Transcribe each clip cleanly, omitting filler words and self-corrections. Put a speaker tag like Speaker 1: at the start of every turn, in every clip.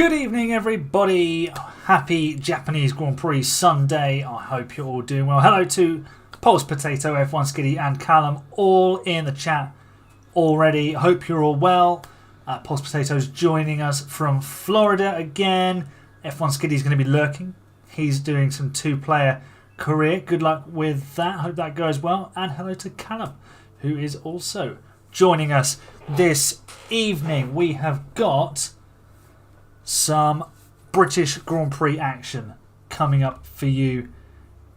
Speaker 1: Good evening, everybody. Happy Japanese Grand Prix Sunday. I hope you're all doing well. Hello to Pulse Potato, F1 Skiddy, and Callum, all in the chat already. Hope you're all well. Pulse Potato's joining us from Florida again. F1 Skiddy's going to be lurking. He's doing some two-player career. Good luck with that. Hope that goes well. And hello to Callum, who is also joining us this evening. We have got some British Grand Prix action coming up for you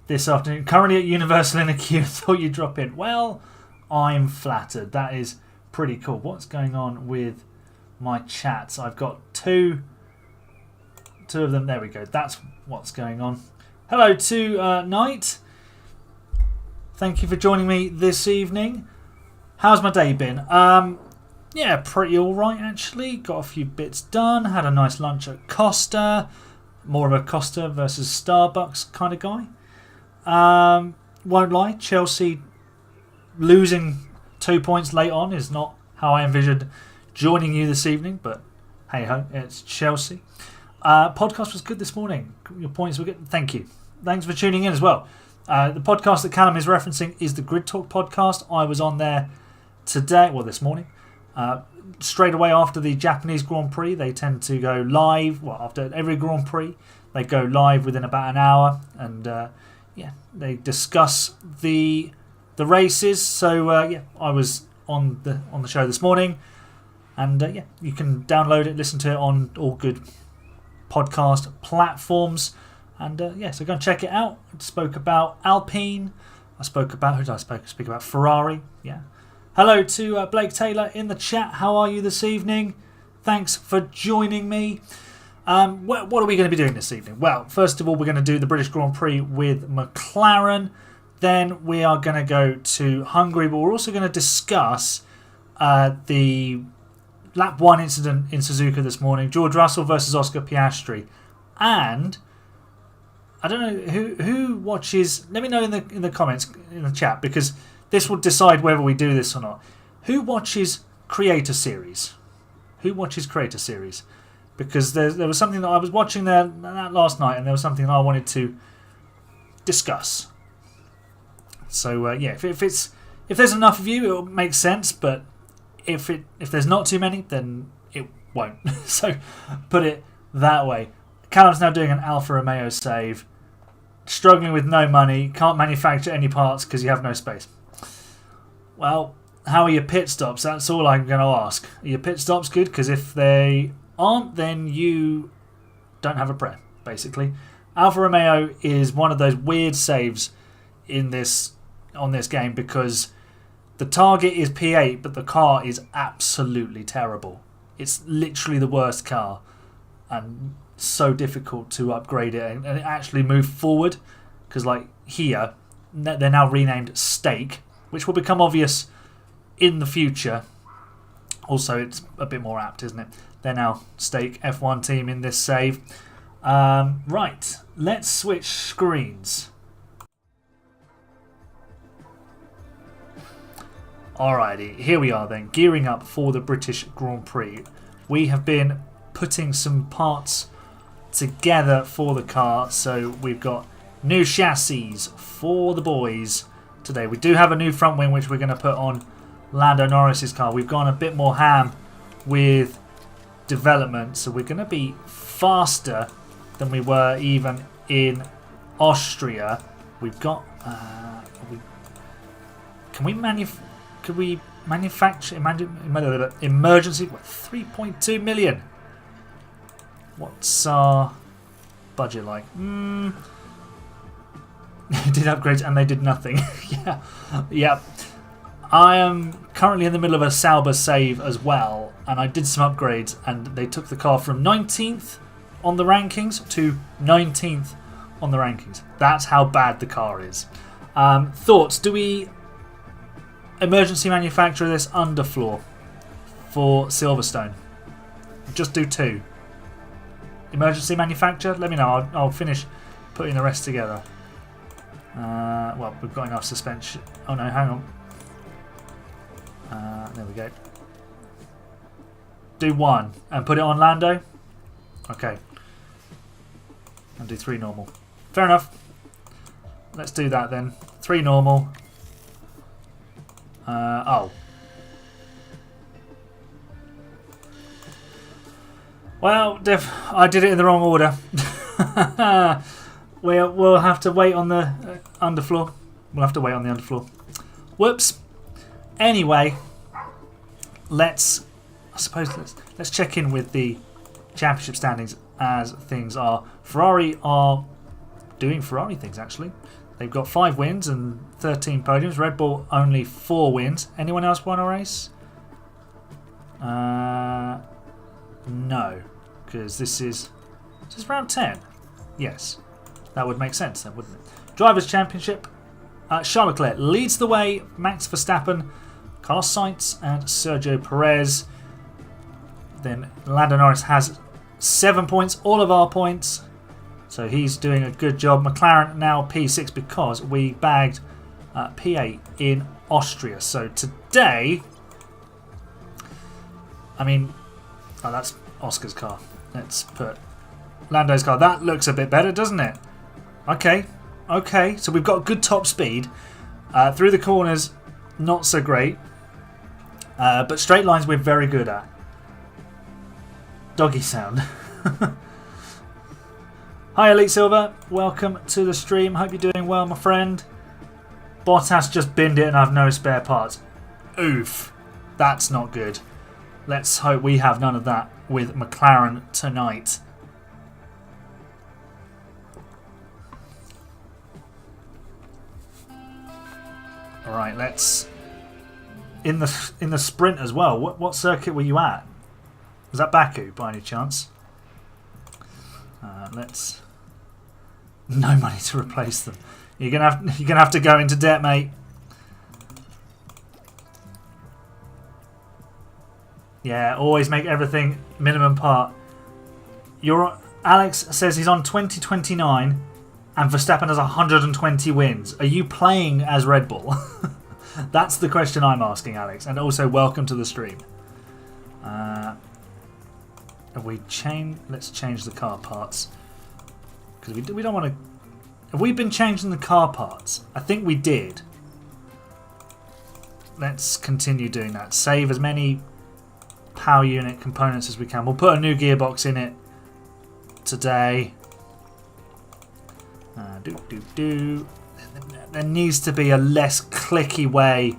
Speaker 1: this afternoon. Currently at Universal in a queue. Thought you'd drop in. Well, I'm flattered. That is pretty cool. What's going on with my chats? I've got two of them. There we go. That's what's going on. Hello to Knight. Thank you for joining me this evening. How's my day been? Yeah, pretty alright actually. Got a few bits done. Had a nice lunch at Costa. More of a Costa versus Starbucks kind of guy. Won't lie, Chelsea losing 2 points late on is not how I envisioned joining you this evening, but hey ho, it's Chelsea. Podcast was good this morning. Your points were good. Thank you. Thanks for tuning in as well. The podcast that Callum is referencing is the GridTalk podcast. I was on there today, well this morning. Straight away after the Japanese Grand Prix, they tend to go live. Well, after every Grand Prix, they go live within about an hour, and yeah, they discuss the races. So yeah, I was on the show this morning, and yeah, you can download it, listen to it on all good podcast platforms, and yeah, so go and check it out. I spoke about Alpine. I spoke about who did I speak about? Ferrari. Yeah. Hello to Blake Taylor in the chat. How are you this evening? Thanks for joining me. What are we going to be doing this evening? Well, first of all, we're going to do the British Grand Prix with McLaren. Then we are going to go to Hungary, but we're also going to discuss the lap 1 incident in Suzuka this morning. George Russell versus Oscar Piastri. And I don't know who watches. Let me know in the comments, in the chat, because this will decide whether we do this or not. Who watches Creator Series? Who watches Creator Series? Because there was something that I was watching there last night, and there was something that I wanted to discuss. So yeah, if there's enough of you, it'll make sense. But if there's not too many, then it won't. So put it that way. Callum's now doing an Alfa Romeo save. Struggling with no money. Can't manufacture any parts because you have no space. Well, how are your pit stops? That's all I'm going to ask. Are your pit stops good? Because if they aren't, then you don't have a prayer, basically. Alfa Romeo is one of those weird saves on this game, because the target is P8, but the car is absolutely terrible. It's literally the worst car, and so difficult to upgrade it and actually move forward. Because like here, they're now renamed Stake, which will become obvious in the future. Also, it's a bit more apt, isn't it? They're now Stake F1 team in this save. Right, let's switch screens. Alrighty, here we are then, gearing up for the British Grand Prix. We have been putting some parts together for the car, so we've got new chassis for the boys today. We do have a new front wing which we're going to put on Lando Norris's car. We've gone a bit more ham with development, so we're going to be faster than we were even in Austria. We've got can we manufacture emergency 3.2 million. What's our budget like? Did upgrades and they did nothing. Yeah. I am currently in the middle of a Sauber save as well, and I did some upgrades, and they took the car from 19th on the rankings to 19th on the rankings. That's how bad the car is. Thoughts? Do we emergency manufacture this underfloor for Silverstone? Just do 2. Emergency manufacture? Let me know. I'll finish putting the rest together. Well, we've got enough suspension. Oh no, hang on. There we go. Do 1 and put it on Lando. Okay. And do 3 normal. Fair enough. Let's do that then. 3 normal. Oh. Well, I did it in the wrong order. We'll have to wait on the underfloor. We'll have to wait on the underfloor. Whoops. Anyway, let's check in with the championship standings as things are. Ferrari are doing Ferrari things actually. They've got 5 wins and 13 podiums. Red Bull only 4 wins. Anyone else won a race? No, because this is round 10. Yes, that would make sense then, wouldn't it? Drivers' Championship. Charles Leclerc leads the way. Max Verstappen, Carlos Sainz, and Sergio Perez. Then Lando Norris has 7 points, all of our points. So he's doing a good job. McLaren now P6 because we bagged P8 in Austria. So today, I mean, oh, that's Oscar's car. Let's put Lando's car. That looks a bit better, doesn't it? Okay. Okay. So we've got good top speed. Through the corners, not so great. But straight lines we're very good at. Doggy sound. Hi Elite Silver, welcome to the stream. Hope you're doing well, my friend. Bottas just binned it and I have no spare parts. Oof, that's not good. Let's hope we have none of that with McLaren tonight. All right, let's in the sprint as well. What circuit were you at? Was that Baku by any chance? Let's. No money to replace them. You're gonna have to go into debt, mate. Yeah, always make everything minimum part. Alex says he's on 2029 and Verstappen has 120 wins. Are you playing as Red Bull? That's the question I'm asking, Alex. And also, welcome to the stream. Let's change the car parts. Because we don't want to. Have we been changing the car parts? I think we did. Let's continue doing that. Save as many power unit components as we can. We'll put a new gearbox in it today. There needs to be a less clicky way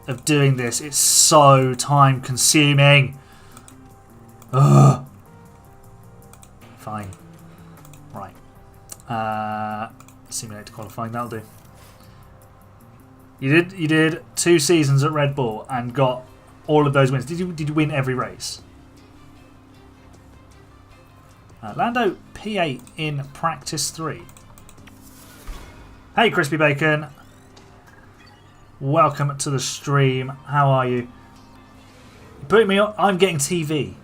Speaker 1: of doing this. It's so time consuming. Ugh. Fine. Right. Simulator qualifying, that'll do. You did 2 seasons at Red Bull and got all of those wins. Did you win every race? Lando P8 in practice 3. Hey Crispy Bacon. Welcome to the stream. How are you? Putting me on. I'm getting TV.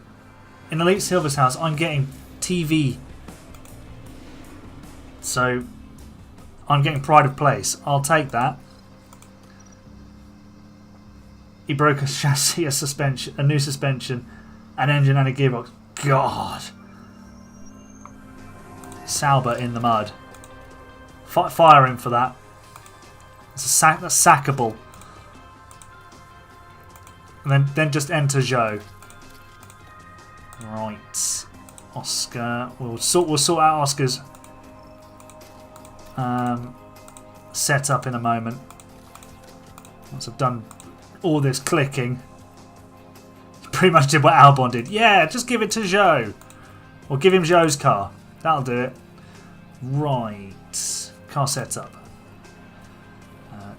Speaker 1: In Elite Silver's house, I'm getting TV. So, I'm getting pride of place. I'll take that. He broke a chassis, a suspension, a new suspension, an engine and a gearbox. God. Sauber in the mud. Fire him for that. That's sackable. And then just enter Joe. Right, Oscar. We'll sort out Oscar's setup in a moment. Once I've done all this clicking, pretty much did what Albon did. Yeah, just give it to Joe, or give him Joe's car. That'll do it. Right, car setup.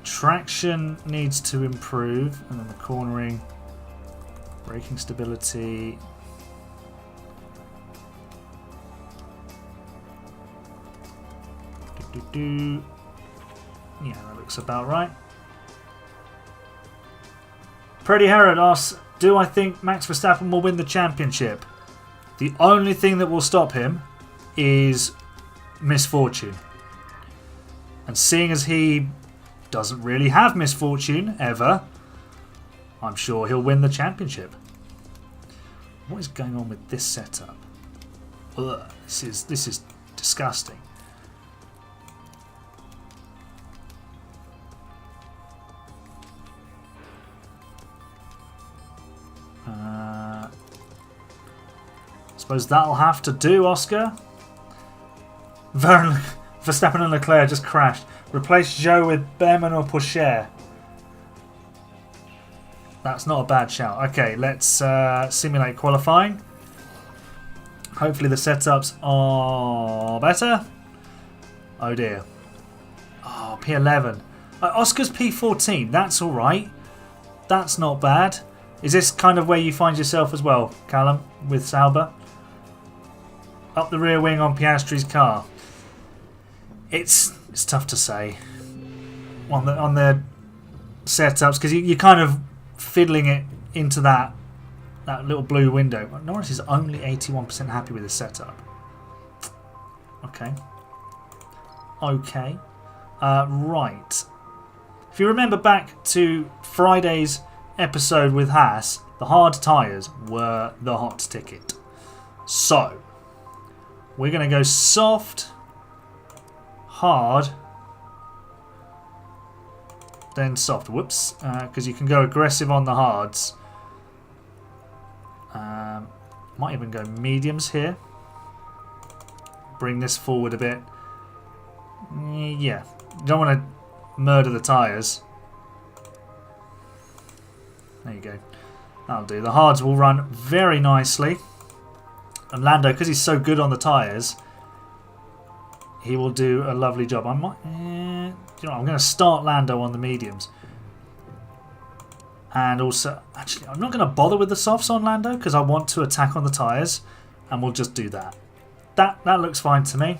Speaker 1: Traction needs to improve, and then the cornering, braking stability. Yeah, that looks about right. Pretty Herod asks, do I think Max Verstappen will win the championship? The only thing that will stop him is misfortune. And seeing as he doesn't really have misfortune ever, I'm sure he'll win the championship. What is going on with this setup? Ugh, this is disgusting. Suppose that'll have to do, Oscar. Verstappen and Leclerc just crashed. Replace Joe with Behrman or Pourchaire. That's not a bad shout. Okay, let's simulate qualifying. Hopefully the setups are better. Oh dear. Oh, P11. Oscar's P14. That's alright. That's not bad. Is this kind of where you find yourself as well, Callum, with Sauber? Up the rear wing on Piastri's car. It's tough to say on the setups because you're kind of fiddling it into that little blue window. Norris is only 81% happy with his setup. Okay. Right. If you remember back to Friday's episode with Haas, the hard tyres were the hot ticket. So we're going to go soft, hard, then soft. Whoops, because you can go aggressive on the hards. Might even go mediums here. Bring this forward a bit. Yeah, you don't want to murder the tyres. There you go. That'll do. The hards will run very nicely. And Lando, because he's so good on the tyres, he will do a lovely job. I might, I'm going to start Lando on the mediums. And also, actually, I'm not going to bother with the softs on Lando because I want to attack on the tyres, and we'll just do that. That looks fine to me.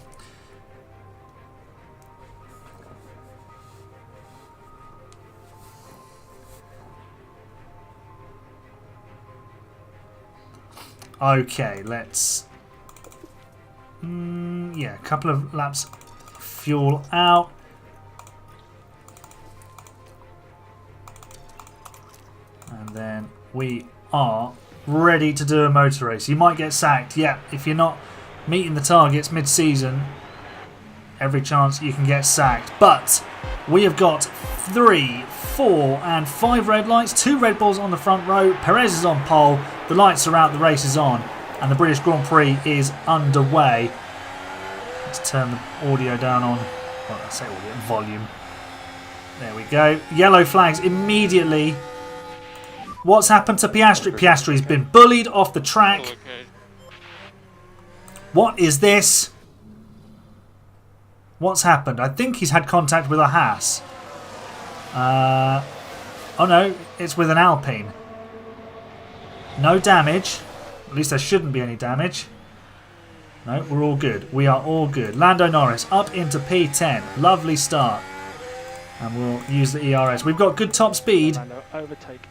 Speaker 1: Okay, let's... yeah, a couple of laps fuel out. And then we are ready to do a motor race. You might get sacked, yeah. If you're not meeting the targets mid-season, every chance you can get sacked. But we have got 3, 4 and 5 red lights, 2 Red Bulls on the front row. Perez is on pole. The lights are out, the race is on, and the British Grand Prix is underway. Let's turn the audio down on, well, I say audio, volume. There we go. Yellow flags immediately. What's happened to Piastri? Piastri's been bullied off the track. What is this? What's happened? I think he's had contact with a Haas. Oh no, it's with an Alpine. No damage. At least there shouldn't be any damage. No, we're all good. We are all good. Lando Norris up into P10. Lovely start. And we'll use the ERS. We've got good top speed,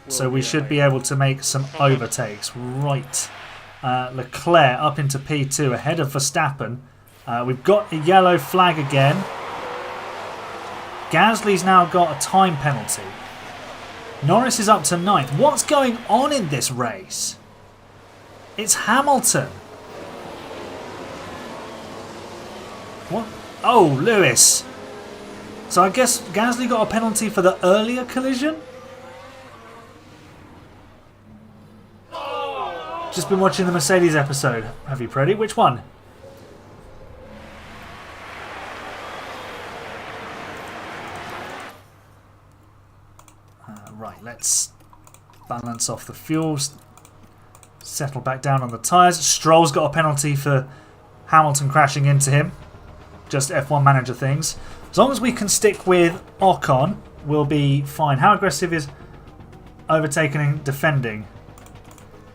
Speaker 1: so we should be able to make some overtakes. Right. Leclerc up into P2 ahead of Verstappen. We've got a yellow flag again. Gasly's now got a time penalty. Norris is up to 9th. What's going on in this race? It's Hamilton. What? Oh, Lewis. So I guess Gasly got a penalty for the earlier collision? Just been watching the Mercedes episode. Have you, Preddy? Which one? Right, let's balance off the fuels. Settle back down on the tyres. Stroll's got a penalty for Hamilton crashing into him. Just F1 manager things. As long as we can stick with Ocon, we'll be fine. How aggressive is overtaking and defending?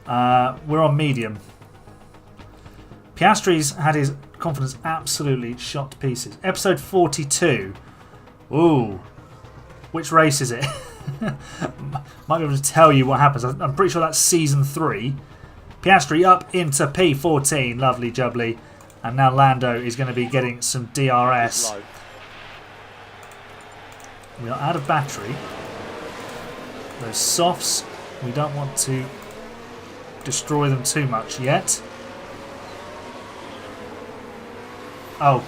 Speaker 1: We're on medium. Piastri's had his confidence absolutely shot to pieces. Episode 42. Ooh. Which race is it? Might be able to tell you what happens. I'm pretty sure that's season 3. Piastri up into P14. Lovely jubbly. And now Lando is going to be getting some DRS. We are out of battery. Those softs, we don't want to destroy them too much yet. Oh,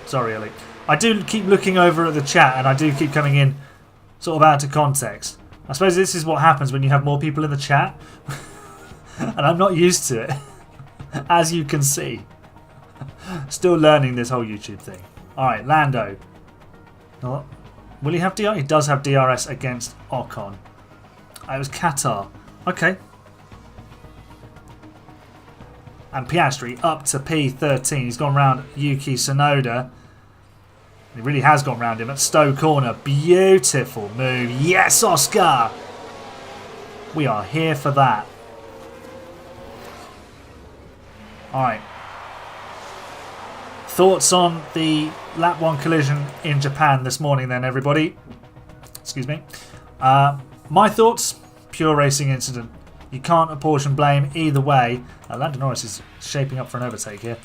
Speaker 1: sorry, Ellie. I do keep looking over at the chat, and I do keep coming in sort of out of context. I suppose this is what happens when you have more people in the chat. And I'm not used to it, as you can see. Still learning this whole YouTube thing. Alright, Lando. Will he have DRS? He does have DRS against Ocon. It was Qatar. Okay. And Piastri up to P13. He's gone round Yuki Tsunoda. He really has gone round him at Stowe Corner. Beautiful move. Yes, Oscar! We are here for that. Alright. Thoughts on the lap 1 collision in Japan this morning then, everybody? Excuse me. My thoughts? Pure racing incident. You can't apportion blame either way. Lando Norris is shaping up for an overtake here.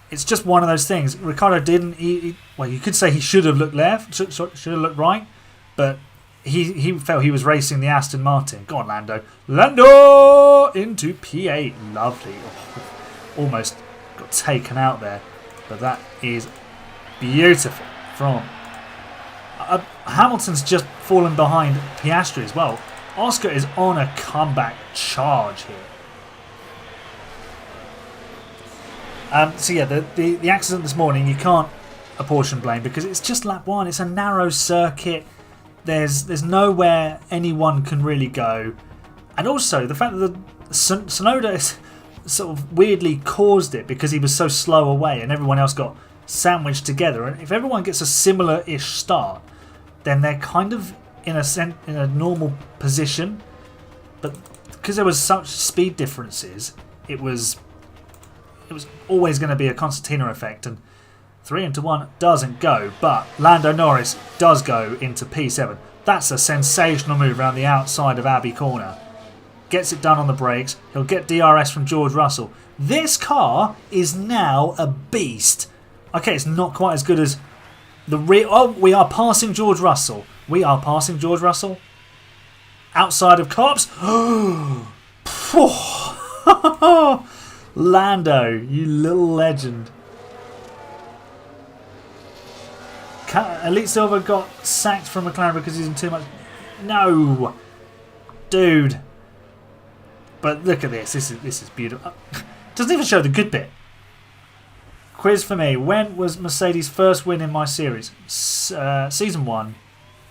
Speaker 1: It's just one of those things. Ricciardo didn't... well, you could say he should have looked left, should have looked right, but he felt he was racing the Aston Martin. Go on, Lando. Lando into P8. Lovely. Oh, almost got taken out there, but that is beautiful from... Hamilton's just fallen behind Piastri as well. Oscar is on a comeback charge here. So yeah, the accident this morning, you can't apportion blame because it's just lap 1. It's a narrow circuit. There's nowhere anyone can really go. And also the fact that Tsunoda is sort of weirdly caused it because he was so slow away and everyone else got sandwiched together. And if everyone gets a similar-ish start, then they're kind of in a normal position. But because there was such speed differences, it was always going to be a concertina effect, and 3 into 1 doesn't go, but Lando Norris does go into P7. That's a sensational move around the outside of Abbey Corner. Gets it done on the brakes. He'll get DRS from George Russell. This car is now a beast. Okay, it's not quite as good as the real... Oh, we are passing George Russell. We are passing George Russell. Outside of cops. Lando, you little legend. Elite Silver got sacked from McLaren because he's in too much... No! Dude. But look at this. This is beautiful. Doesn't even show the good bit. Quiz for me. When was Mercedes' first win in my series? Season 1.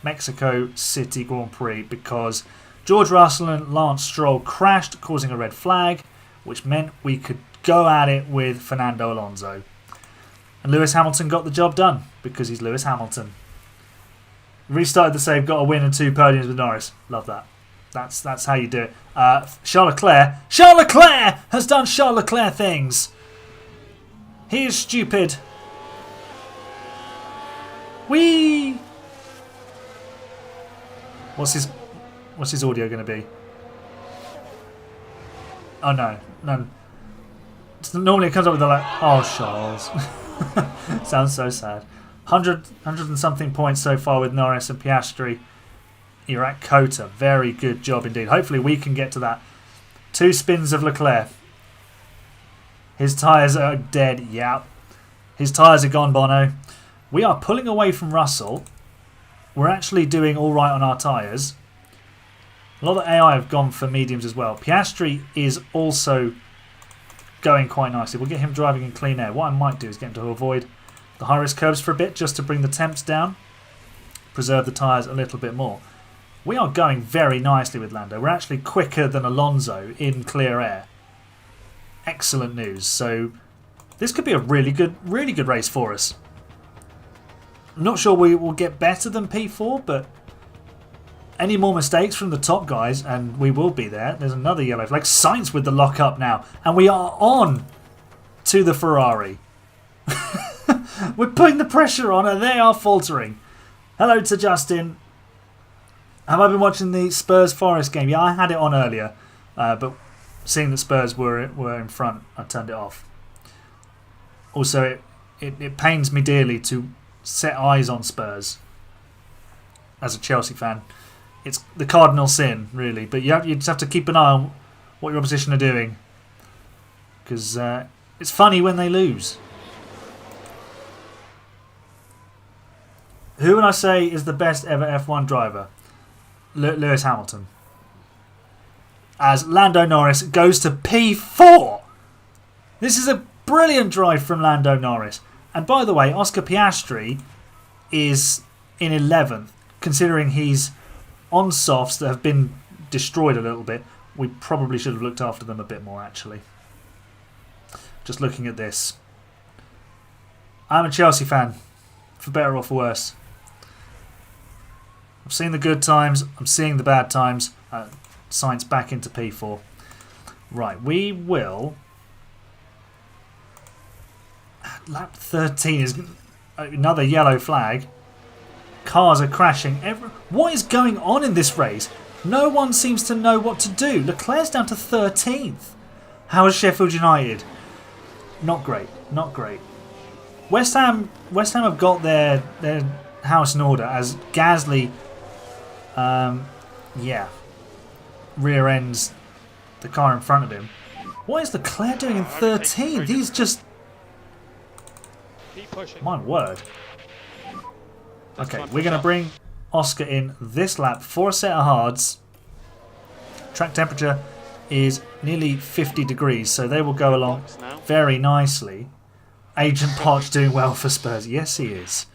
Speaker 1: Mexico City Grand Prix. Because George Russell and Lance Stroll crashed, causing a red flag, which meant we could go at it with Fernando Alonso. And Lewis Hamilton got the job done, because he's Lewis Hamilton. Restarted the save, got a win and 2 podiums with Norris. Love that. That's how you do it. Charles Leclerc. Charles Leclerc has done Charles Leclerc things. He is stupid. Whee! What's his audio going to be? Oh no, none. Normally it comes up with the like, oh Charles. Sounds so sad. 100 and something points so far with Norris and Piastri. You're at Cota. Very good job indeed. Hopefully we can get to that. 2 spins of Leclerc. His tyres are dead. Yeah. His tyres are gone, Bono. We are pulling away from Russell. We're actually doing all right on our tyres. A lot of AI have gone for mediums as well. Piastri is also going quite nicely. We'll get him driving in clean air. What I might do is get him to avoid the high-risk curves for a bit just to bring the temps down. Preserve the tyres a little bit more. We are going very nicely with Lando. We're actually quicker than Alonso in clear air. Excellent news. So this could be a really good race for us. I'm not sure we will get better than P4, but any more mistakes from the top guys, and we will be there. There's another yellow flag. Sainz with the lock up now, and we are on to the Ferrari. We're putting the pressure on, and they are faltering. Hello to Justin. Have I been watching the Spurs Forest game? Yeah, I had it on earlier, but seeing that Spurs were in front, I turned it off. Also, it pains me dearly to set eyes on Spurs as a Chelsea fan. It's the cardinal sin, really, but you just have to keep an eye on what your opposition are doing, because it's funny when they lose. Who would I say is the best ever F1 driver? Lewis Hamilton. As Lando Norris goes to P4. This is a brilliant drive from Lando Norris. And by the way, Oscar Piastri is in 11th, considering he's on softs that have been destroyed a little bit. We probably should have looked after them a bit more, actually. Just looking at this. I'm a Chelsea fan, for better or for worse. I've seen the good times, I'm seeing the bad times. Sainz back into P4. Right, we will... Lap 13 is another yellow flag. Cars are crashing. What is going on in this race? No one seems to know what to do. Leclerc's down to 13th. How is Sheffield United? Not great. Not great. West Ham have got their house in order as Gasly, rear ends the car in front of him. What is Leclerc doing in 13th? He's just...
Speaker 2: Keep pushing.
Speaker 1: My word. Okay, we're going to bring Oscar in this lap for a set of hards. Track temperature is nearly 50 degrees, so they will go along very nicely. Agent Poch doing well for Spurs. Yes, he is.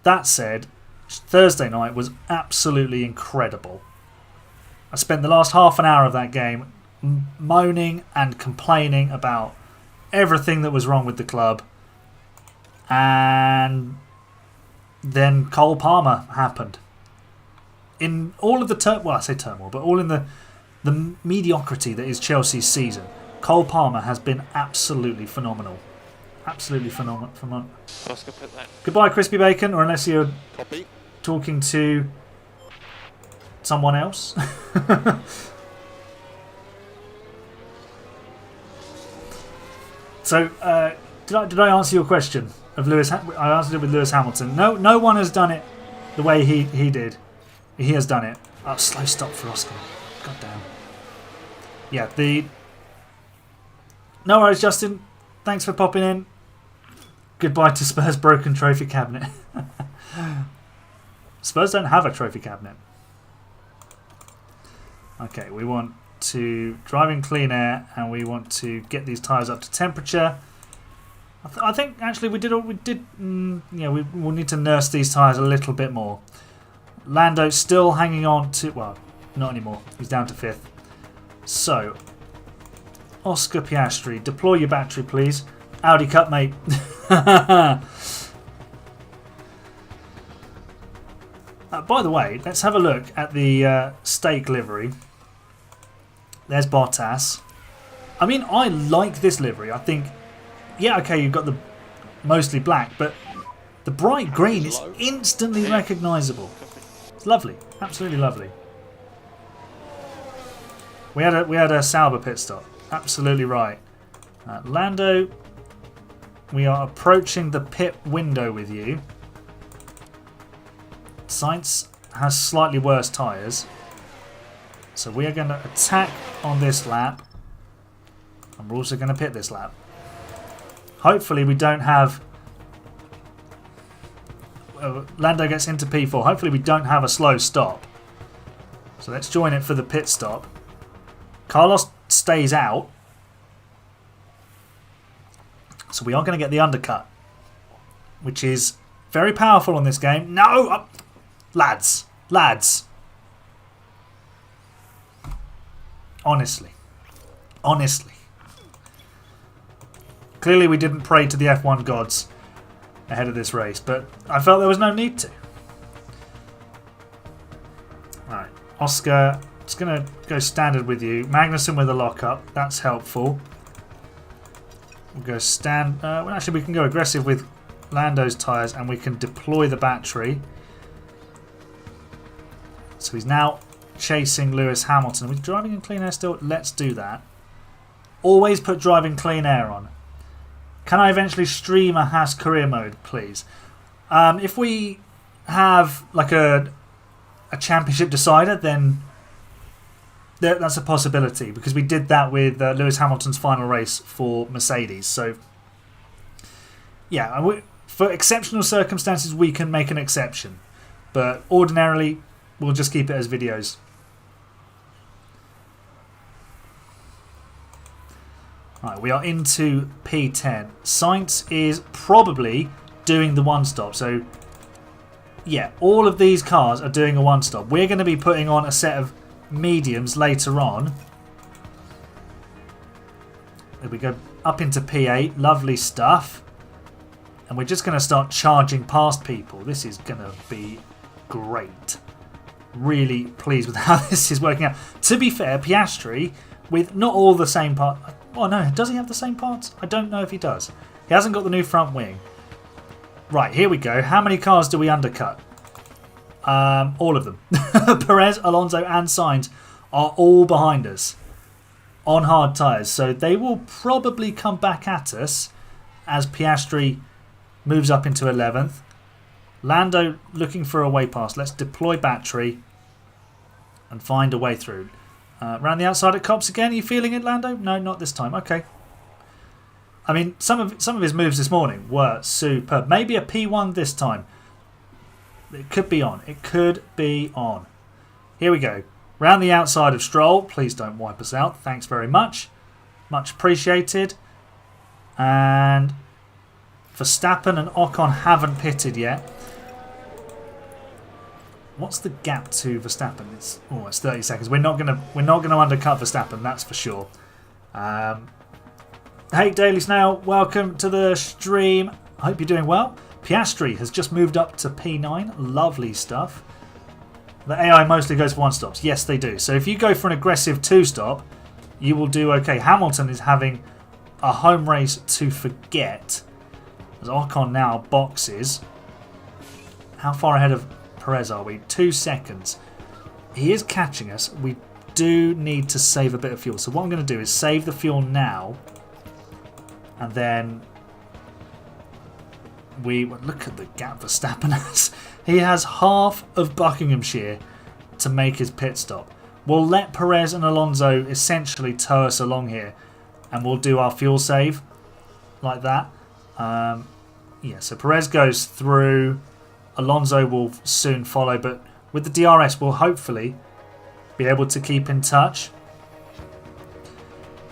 Speaker 1: That said, Thursday night was absolutely incredible. I spent the last half an hour of that game moaning and complaining about everything that was wrong with the club. And then Cole Palmer happened. In all of the turmoil, but all in the mediocrity that is Chelsea's season, Cole Palmer has been absolutely phenomenal. Absolutely phenomenal.
Speaker 2: Oscar, put that.
Speaker 1: Goodbye, Crispy Bacon, or unless you're talking to someone else. So, did I answer your question of Lewis? I answered it with Lewis Hamilton. No one has done it the way he did. He has done it. Oh, slow stop for Oscar. God damn. Yeah, no worries, Justin. Thanks for popping in. Goodbye to Spurs' broken trophy cabinet. Spurs don't have a trophy cabinet. Okay, we want to drive in clean air and we want to get these tyres up to temperature. I think actually we will need to nurse these tyres a little bit more. Lando still hanging on to, well, not anymore. He's down to 5th. So, Oscar Piastri, deploy your battery, please. Audi Cup, mate. By the way, let's have a look at the stake livery. There's Bottas. I mean, I like this livery. I think, yeah, okay, you've got the mostly black, but the bright green is instantly recognisable. It's lovely, absolutely lovely. We had a Sauber pit stop. Absolutely right. Lando, we are approaching the pit window with you. Sainz has slightly worse tyres. So we are going to attack on this lap. And we're also going to pit this lap. Hopefully we don't have... Lando gets into P4. Hopefully we don't have a slow stop. So let's join it for the pit stop. Carlos stays out. So we are going to get the undercut. Which is very powerful on this game. No! Lads. Honestly. Clearly we didn't pray to the F1 gods ahead of this race, but I felt there was no need to. Alright, Oscar, it's going to go standard with you. Magnussen with a lockup, that's helpful. We'll go well, actually we can go aggressive with Lando's tyres and we can deploy the battery. So he's now chasing Lewis Hamilton. Are we driving in clean air still? Let's do that. Always put driving clean air on. Can I eventually stream a Haas career mode, please? If we have like a championship decider, then that's a possibility because we did that with Lewis Hamilton's final race for Mercedes. So, yeah, For exceptional circumstances, we can make an exception. But ordinarily, we'll just keep it as videos. Right, we are into P10. Sainz is probably doing the one-stop. So, yeah, all of these cars are doing a one-stop. We're going to be putting on a set of mediums later on. There we go. Up into P8. Lovely stuff. And we're just going to start charging past people. This is going to be great. Really pleased with how this is working out. To be fair, Piastri, with not all the same parts... Oh no, does he have the same parts? I don't know if he does. He hasn't got the new front wing. Right, here we go. How many cars do we undercut? All of them. Perez, Alonso and Sainz are all behind us on hard tyres. So they will probably come back at us as Piastri moves up into 11th. Lando looking for a way past. Let's deploy battery and find a way through. Round the outside at Cops again. Are you feeling it, Lando? No, not this time. Okay. I mean, some of his moves this morning were superb. Maybe a P1 this time. It could be on. It could be on. Here we go. Round the outside of Stroll. Please don't wipe us out. Thanks very much. Much appreciated. And Verstappen and Ocon haven't pitted yet. What's the gap to Verstappen? It's 30 seconds. We're not gonna undercut Verstappen, that's for sure. Hey Daily Snail, welcome to the stream. I hope you're doing well. Piastri has just moved up to P9. Lovely stuff. The AI mostly goes for one stops. Yes, they do. So if you go for an aggressive two stop, you will do okay. Hamilton is having a home race to forget. As Ocon now boxes. How far ahead of Perez are we? 2 seconds. He is catching us. We do need to save a bit of fuel. So what I'm going to do is save the fuel now. And then we look at the gap Verstappen has. He has half of Buckinghamshire to make his pit stop. We'll let Perez and Alonso essentially tow us along here. And we'll do our fuel save like that. Yeah, so Perez goes through. Alonso will soon follow, but with the DRS we'll hopefully be able to keep in touch.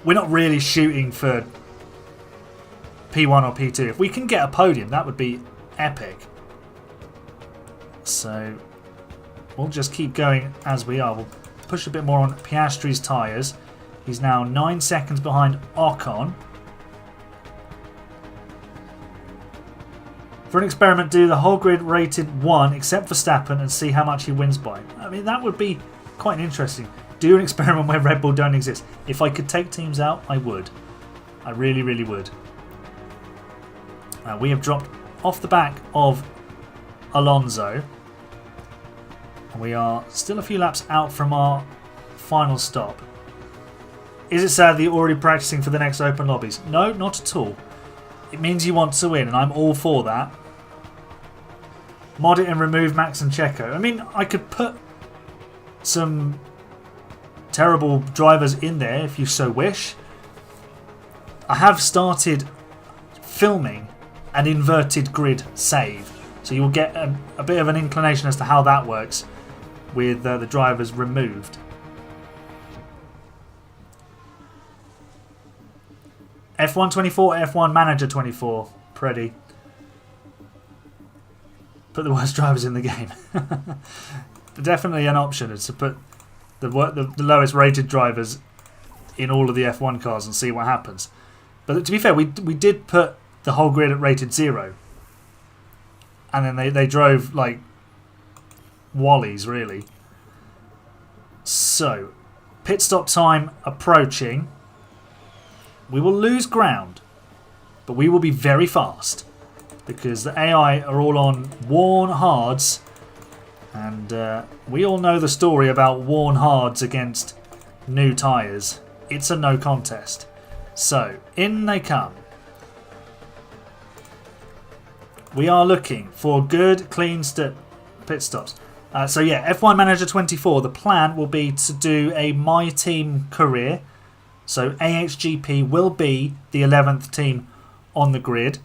Speaker 1: We're not really shooting for P1 or P2. If we can get a podium, that would be epic. So we'll just keep going as we are. We'll push a bit more on Piastri's tyres. He's now 9 seconds behind Ocon. For an experiment, do the whole grid rated 1 except Verstappen and see how much he wins by. I mean, that would be quite interesting. Do an experiment where Red Bull don't exist. If I could take teams out, I would. I really, really would. We have dropped off the back of Alonso. And we are still a few laps out from our final stop. Is it sad that you're already practicing for the next open lobbies? No, not at all. It means you want to win, and I'm all for that. Mod it and remove Max and Checo. I mean, I could put some terrible drivers in there if you so wish. I have started filming an inverted grid save, so you'll get a bit of an inclination as to how that works with the drivers removed. F1 24, F1 Manager 24, Preddy. Put the worst drivers in the game. Definitely an option is to put the lowest rated drivers in all of the F1 cars and see what happens. But to be fair, we did put the whole grid at rated 0. And then they drove like Wallies, really. So, pit stop time approaching. We will lose ground, but we will be very fast because the AI are all on worn hards, and we all know the story about worn hards against new tyres. It's a no contest. So, in they come. We are looking for good, clean pit stops. So yeah, F1 Manager 24, the plan will be to do a My Team career. So AHGP will be the 11th team on the grid.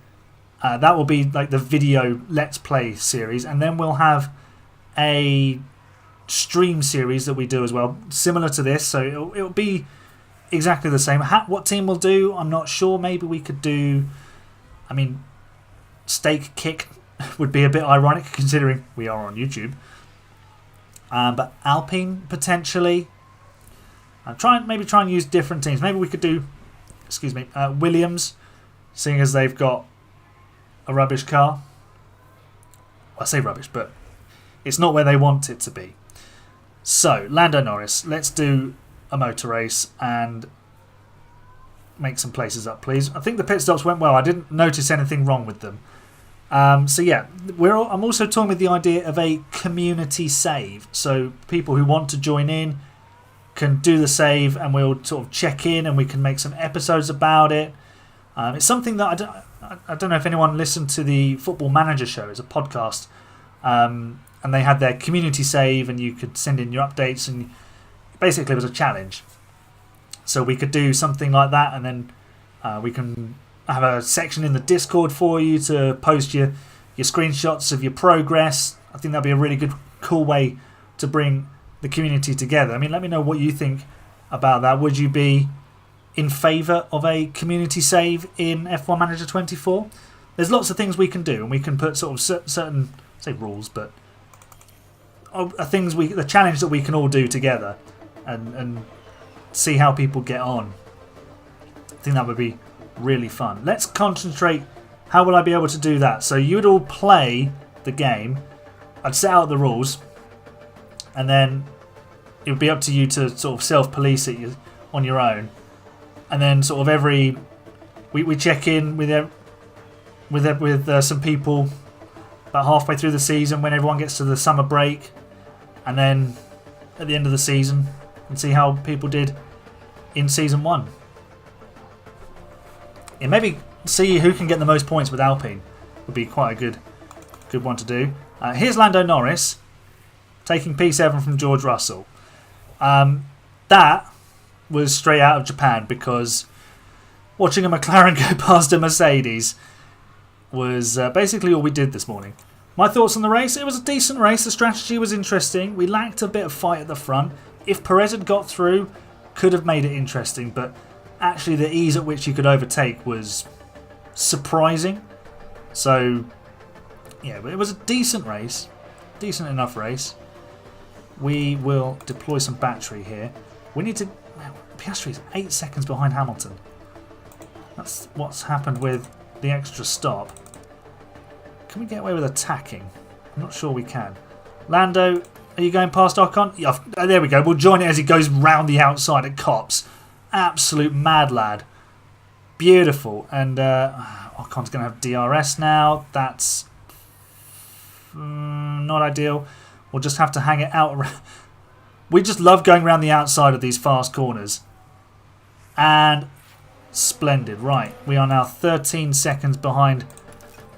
Speaker 1: That will be like the video Let's Play series, and then we'll have a stream series that we do as well, similar to this. So it'll be exactly the same. What team we'll do, I'm not sure. Maybe we could do, I mean, Stake Kick would be a bit ironic considering we are on YouTube. But Alpine potentially. Maybe try and use different teams. Maybe we could do, Williams, seeing as they've got a rubbish car. Well, I say rubbish, but it's not where they want it to be. So, Lando Norris, let's do a motor race and make some places up, please. I think the pit stops went well. I didn't notice anything wrong with them. So yeah, I'm also talking with the idea of a community save. So people who want to join in can do the save, and we'll sort of check in, and we can make some episodes about it. It's something that I don't know if anyone listened to the Football Manager show. It's a podcast, and they had their community save, and you could send in your updates, and basically it was a challenge. So we could do something like that, and then we can have a section in the Discord for you to post your screenshots of your progress. I think that'd be a really good, cool way to bring the community together. I mean, let me know what you think about that. Would you be in favour of a community save in F1 Manager 24? There's lots of things we can do, and we can put sort of certain, say rules, but the challenge that we can all do together and see how people get on. I think that would be really fun. Let's concentrate. How will I be able to do that? So you would all play the game. I'd set out the rules, and then it would be up to you to sort of self-police it on your own. And then sort of we check in with some people about halfway through the season when everyone gets to the summer break, and then at the end of the season, and see how people did in season 1. And maybe see who can get the most points with Alpine. Would be quite a good one to do. Here's Lando Norris taking P7 from George Russell. That was straight out of Japan, because watching a McLaren go past a Mercedes was basically all we did this morning. My thoughts on the race: it was a decent race. The strategy was interesting. We lacked a bit of fight at the front. If Perez had got through, could have made it interesting, but actually the ease at which you could overtake was surprising. So yeah, it was a decent race, decent enough race. We will deploy some battery here. We need to... Piastri's 8 seconds behind Hamilton. That's what's happened with the extra stop. Can we get away with attacking? I'm not sure we can. Lando, are you going past Ocon? Yeah, there we go. We'll join it as he goes round the outside at Cops. Absolute mad lad. Beautiful. And Ocon's going to have DRS now. That's not ideal. We'll just have to hang it out. We just love going around the outside of these fast corners. And splendid. Right, we are now 13 seconds behind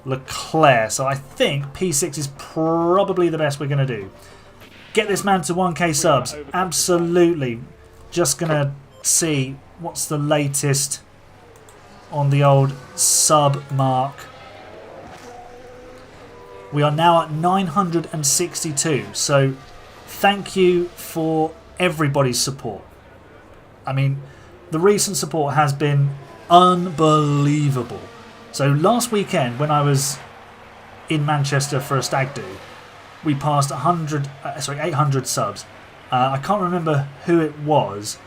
Speaker 1: Leclerc. So I think P6 is probably the best we're going to do. Get this man to 1k subs. Absolutely. Just going to see what's the latest on the old sub mark. We are now at 962. So thank you for everybody's support. I mean, the recent support has been unbelievable. So last weekend, when I was in Manchester for a stag do, we passed 800 subs. I can't remember who it was,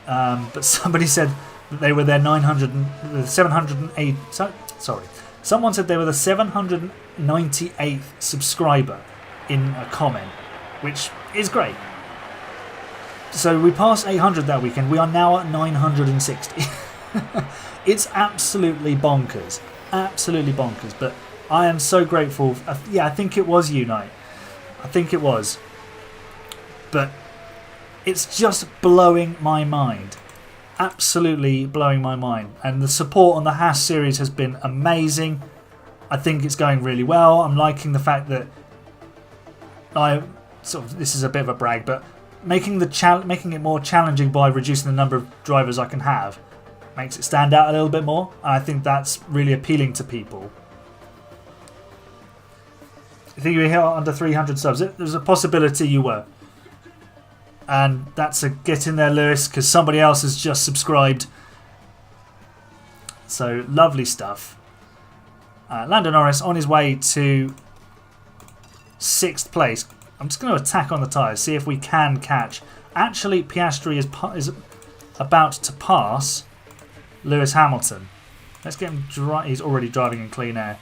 Speaker 1: but somebody said that they were their 708. Sorry, someone said they were the 798th subscriber in a comment, which is great. So we passed 800 that weekend. We are now at 960. It's absolutely bonkers. Absolutely bonkers. But I am so grateful. Yeah, I think it was Unite. I think it was. But it's just blowing my mind. Absolutely blowing my mind. And the support on the Haas series has been amazing. I think it's going really well. I'm liking the fact that this is a bit of a brag, but making it more challenging by reducing the number of drivers I can have makes it stand out a little bit more. And I think that's really appealing to people. You think you were here under 300 subs? There's a possibility you were. And that's a get in there, Lewis, because somebody else has just subscribed. So, lovely stuff. Lando Norris on his way to 6th place. I'm just going to attack on the tyres, see if we can catch. Actually, Piastri is about to pass Lewis Hamilton. Let's get him. He's already driving in clean air.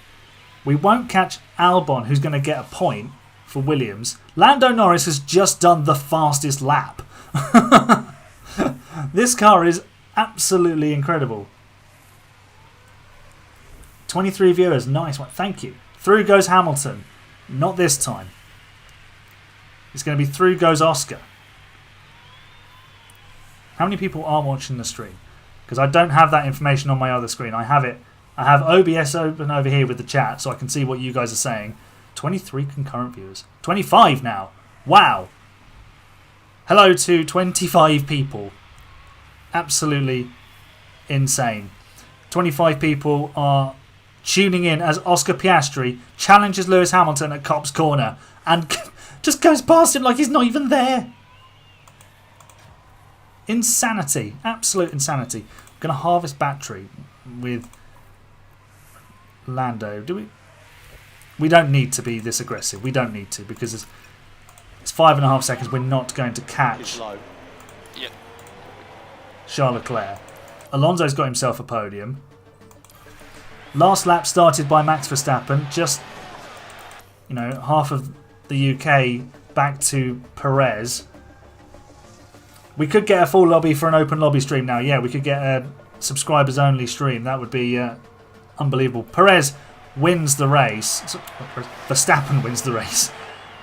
Speaker 1: We won't catch Albon, who's going to get a point for Williams. Lando Norris has just done the fastest lap. This car is absolutely incredible. 23 viewers, nice one, thank you. Through goes Hamilton, not this time. It's going to be through goes Oscar. How many people are watching the stream? Because I don't have that information on my other screen. I have it. I have OBS open over here with the chat so I can see what you guys are saying. 23 concurrent viewers. 25 now. Wow. Hello to 25 people. Absolutely insane. 25 people are tuning in as Oscar Piastri challenges Lewis Hamilton at Copse Corner and just goes past him like he's not even there. Insanity. Absolute insanity. I'm going to harvest battery with Lando. Do we? We don't need to be this aggressive. We don't need to because it's 5.5 seconds. We're not going to catch Charles Leclerc. Alonso's got himself a podium. Last lap started by Max Verstappen. Just, half of the UK back to Perez. We could get a full lobby for an open lobby stream now. Yeah, we could get a subscribers only stream. That would be unbelievable. Perez wins the race. Verstappen wins the race.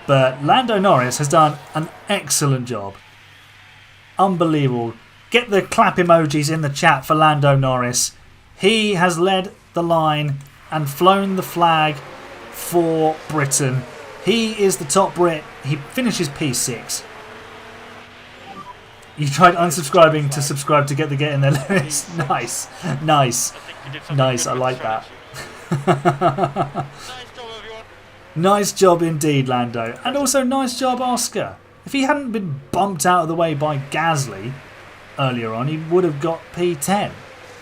Speaker 1: But Lando Norris has done an excellent job. Unbelievable. Get the clap emojis in the chat for Lando Norris. He has led the line and flown the flag for Britain. He is the top Brit. He finishes P6. You tried unsubscribing to subscribe to get the get in there, Lewis. Nice. Nice. Nice. I like that. Nice job indeed, Lando. And also nice job, Oscar. If he hadn't been bumped out of the way by Gasly earlier on, he would have got P10.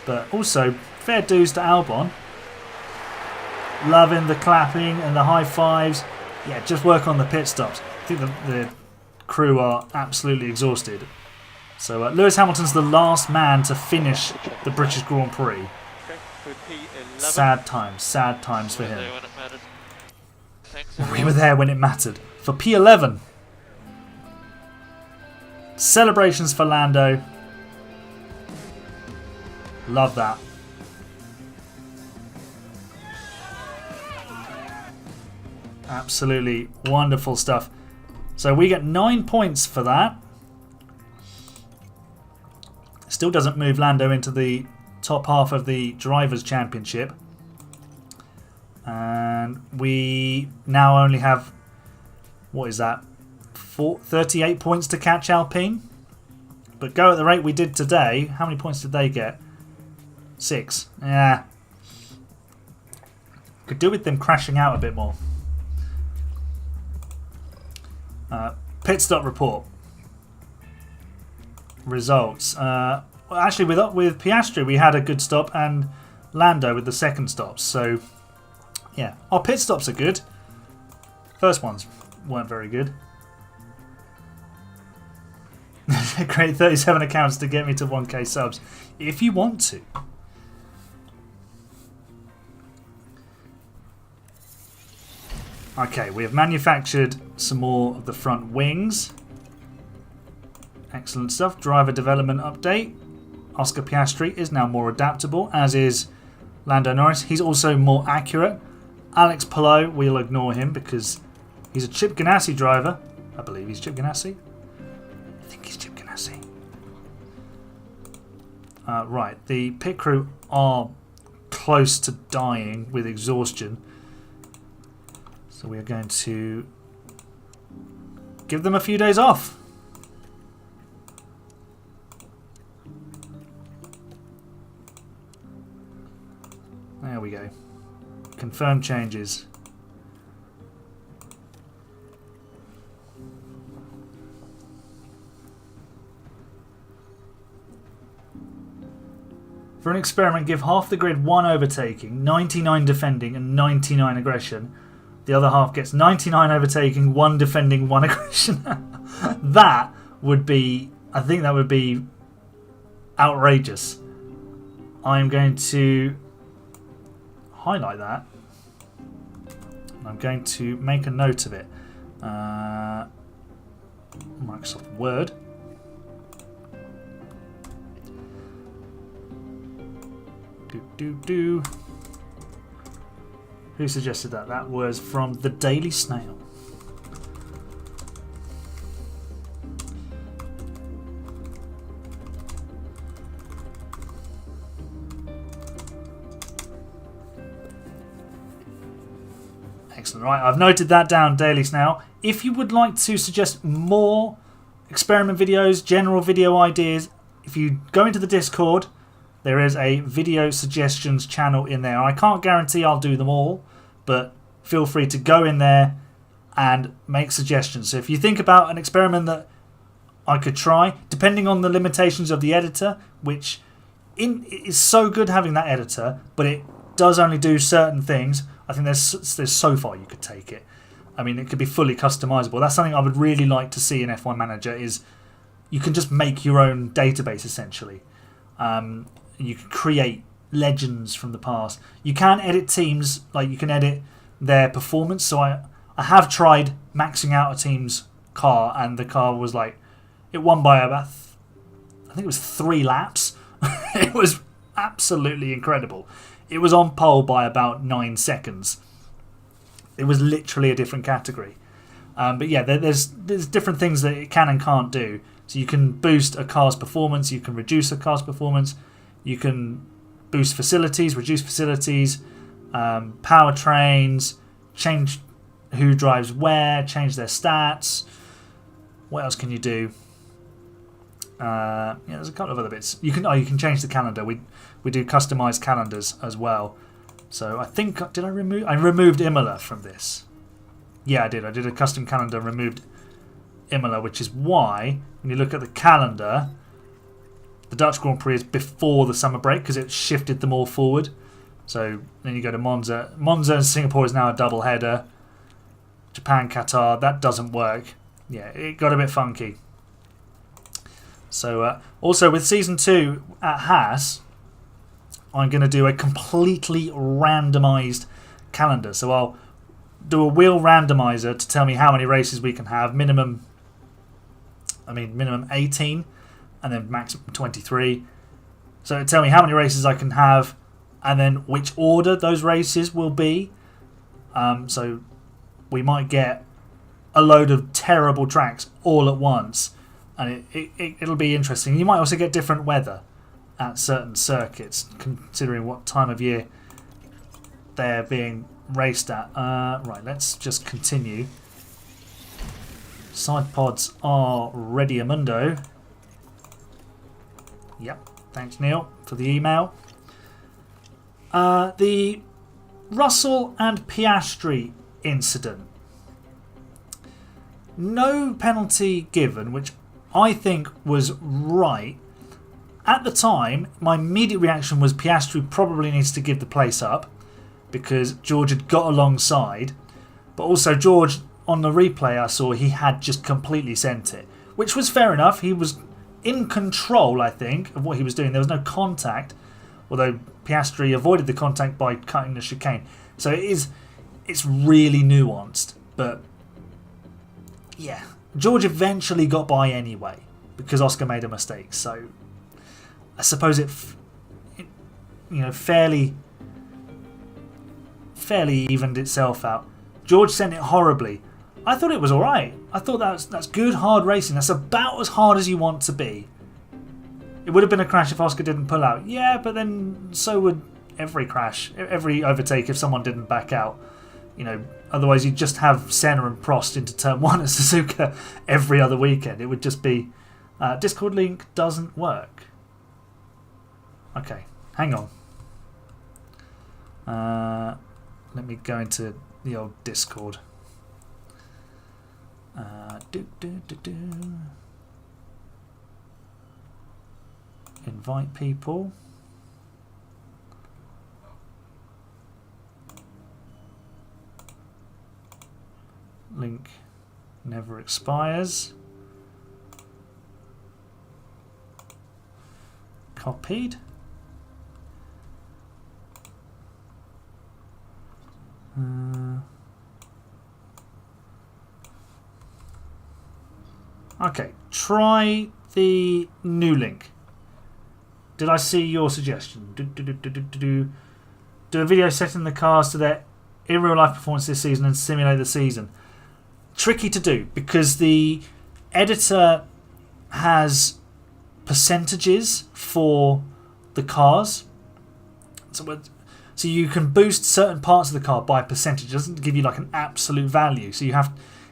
Speaker 1: But also, fair dues to Albon. Loving the clapping and the high fives. Yeah, just work on the pit stops. I think the crew are absolutely exhausted. So Lewis Hamilton's the last man to finish the British Grand Prix. Sad times for him. We were there when it mattered. For P11. Celebrations for Lando. Love that. Absolutely wonderful stuff. So we get 9 points for that. Still doesn't move Lando into the top half of the Drivers' Championship. And we now only have, what is that, 38 points to catch Alpine. But go at the rate we did today, how many points did they get? 6. Yeah. Could do with them crashing out a bit more. Pit stop report. Results. Well, actually, with Piastri, we had a good stop, and Lando with the second stops. So, yeah, our pit stops are good. First ones weren't very good. Create 37 accounts to get me to 1k subs, if you want to. Okay, we have manufactured some more of the front wings. Excellent stuff. Driver development update. Oscar Piastri is now more adaptable, as is Lando Norris. He's also more accurate. Alex Palou, we'll ignore him because he's a Chip Ganassi driver. I believe he's Chip Ganassi. I think he's Chip Ganassi. Right, the pit crew are close to dying with exhaustion. So we are going to give them a few days off. There we go. Confirm changes. For an experiment, give half the grid 1 overtaking, 99 defending and 99 aggression. The other half gets 99 overtaking, 1 defending, 1 aggression. That would be, I think that would be outrageous. I'm going to highlight that. I'm going to make a note of it. Microsoft Word. Who suggested that? That was from the Daily Snail. Excellent. Right, I've noted that down, Daily Snail. If you would like to suggest more experiment videos, general video ideas, if you go into the Discord, there is a video suggestions channel in there. I can't guarantee I'll do them all, but feel free to go in there and make suggestions. So if you think about an experiment that I could try, depending on the limitations of the editor, which is so good having that editor, but it does only do certain things. I think there's so far you could take it. I mean, it could be fully customizable. That's something I would really like to see in F1 Manager, is you can just make your own database essentially. You can create legends from the past. You can edit teams, like you can edit their performance. So I have tried maxing out a team's car, and the car was like, it won by about, I think it was 3 laps. It was absolutely incredible. It was on pole by about 9 seconds. It was literally a different category. But yeah, there's different things that it can and can't do. So you can boost a car's performance, you can reduce a car's performance, you can boost facilities, reduce facilities, powertrains, change who drives where, change their stats. What else can you do? Yeah, there's a couple of other bits. You can change the calendar. We do customized calendars as well. So I think, I removed Imola from this. Yeah, I did. I did a custom calendar and removed Imola, which is why when you look at the calendar, the Dutch Grand Prix is before the summer break because it shifted them all forward. So then you go to Monza. Monza and Singapore is now a double header. Japan, Qatar, that doesn't work. Yeah, it got a bit funky. So also with Season 2 at Haas, I'm going to do a completely randomised calendar. So I'll do a wheel randomizer to tell me how many races we can have. Minimum 18 and then maximum 23. So it'll tell me how many races I can have and then which order those races will be. So we might get a load of terrible tracks all at once, and it'll be interesting. You might also get different weather at certain circuits, considering what time of year they're being raced at. Right, let's just continue. Side pods are ready, Amundo. Yep, thanks Neil for the email. The Russell and Piastri incident. No penalty given, which I think was right. At the time, my immediate reaction was Piastri probably needs to give the place up because George had got alongside. But also George, on the replay I saw, he had just completely sent it, which was fair enough. He was in control, I think, of what he was doing. There was no contact, although Piastri avoided the contact by cutting the chicane. So it's really nuanced. But yeah, George eventually got by anyway because Oscar made a mistake. So I suppose it fairly evened itself out. George sent it horribly. I thought it was alright. I thought that's good hard racing. That's about as hard as you want to be. It would have been a crash if Oscar didn't pull out. Yeah, but then so would every crash, every overtake if someone didn't back out. Otherwise you'd just have Senna and Prost into turn 1 at Suzuka every other weekend. It would just be... Discord link doesn't work. Okay, hang on. Let me go into the old Discord. Invite people. link never expires. Copied. Okay, try the new link. Did I see your suggestion? Do a video setting the cars to their in real life performance this season and simulate the season. Tricky to do because the editor has percentages for the cars. So you can boost certain parts of the car by percentage. It doesn't give you like an absolute value. So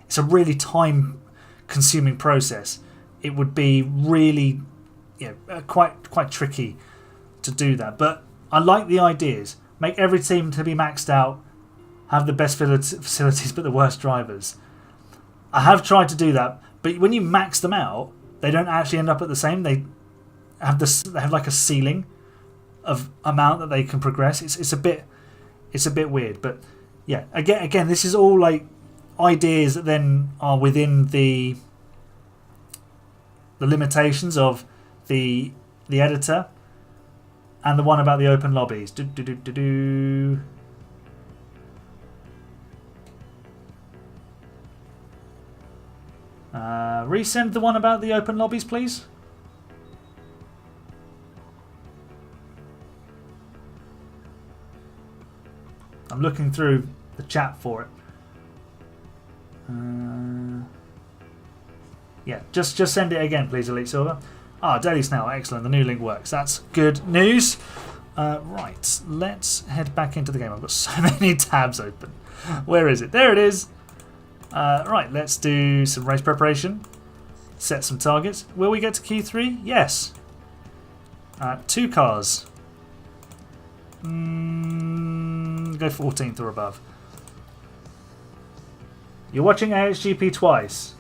Speaker 1: it's a really time consuming process. It would be really quite tricky to do that. But I like the ideas. Make every team to be maxed out, have the best facilities but the worst drivers. I have tried to do that, but when you max them out, they don't actually end up at the same. They have like a ceiling of amount that they can progress. It's a bit weird, but yeah. Again, this is all like ideas that then are within the limitations of the editor, and the one about the open lobbies. Resend the one about the open lobbies, please. I'm looking through the chat for it. Yeah, just send it again, please, Elite Silver. Daily Snail, excellent. The new link works. That's good news. Right, let's head back into the game. I've got so many tabs open. Where is it? There it is. Right, let's do some race preparation. Set some targets. Will we get to Q3? Yes. 2 cars. Go 14th or above. You're watching AHGP twice.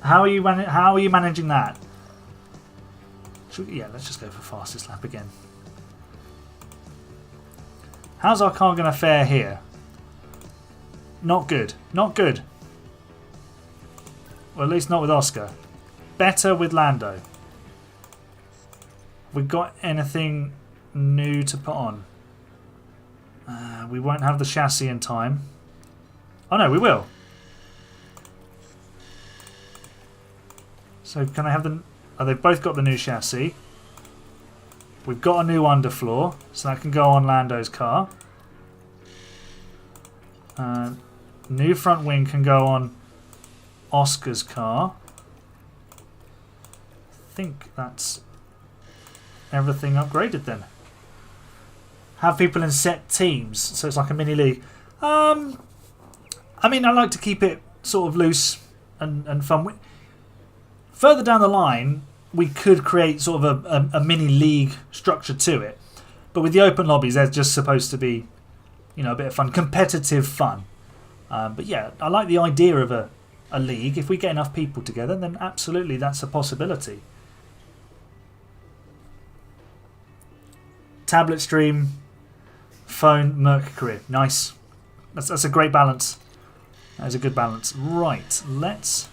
Speaker 1: How are you managing that? Yeah, let's just go for fastest lap again. How's our car going to fare here? Not good. Not good. Well, at least not with Oscar. Better with Lando. We got anything new to put on? We won't have the chassis in time. Oh no, we will. So can I have the... Oh, they've both got the new chassis. We've got a new underfloor, so that can go on Lando's car. New front wing can go on Oscar's car. I think that's everything upgraded then. Have people in set teams, so it's like a mini league. I mean, I like to keep it sort of loose and fun. Further down the line, we could create sort of a mini league structure to it. But with the open lobbies, they're just supposed to be, a bit of fun, competitive fun. But yeah, I like the idea of a league. If we get enough people together, then absolutely that's a possibility. Tablet stream, phone, Merc career. Nice. That's a great balance. That is a good balance. Right, let's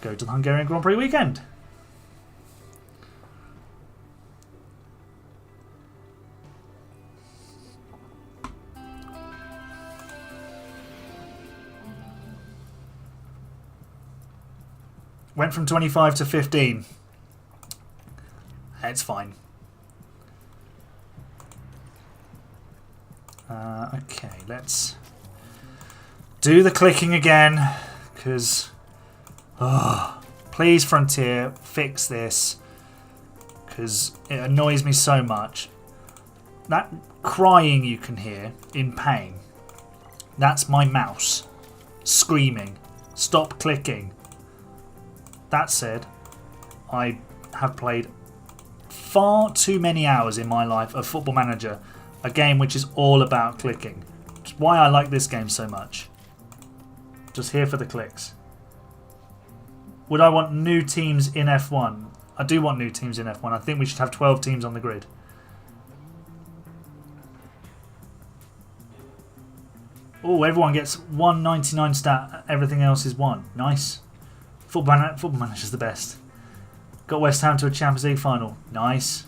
Speaker 1: go to the Hungarian Grand Prix weekend. Went from 25 to 15. It's fine. Okay, let's do the clicking again, because please Frontier, fix this, because it annoys me so much. That crying you can hear in pain, that's my mouse screaming, stop clicking. That said, I have played far too many hours in my life of Football Manager, a game which is all about clicking. Which is why I like this game so much. Just here for the clicks. Would I want new teams in F1? I do want new teams in F1. I think we should have 12 teams on the grid. Oh, everyone gets 199 stat. Everything else is 1. Nice. Football Manager's the best. Got West Ham to a Champions League final. Nice.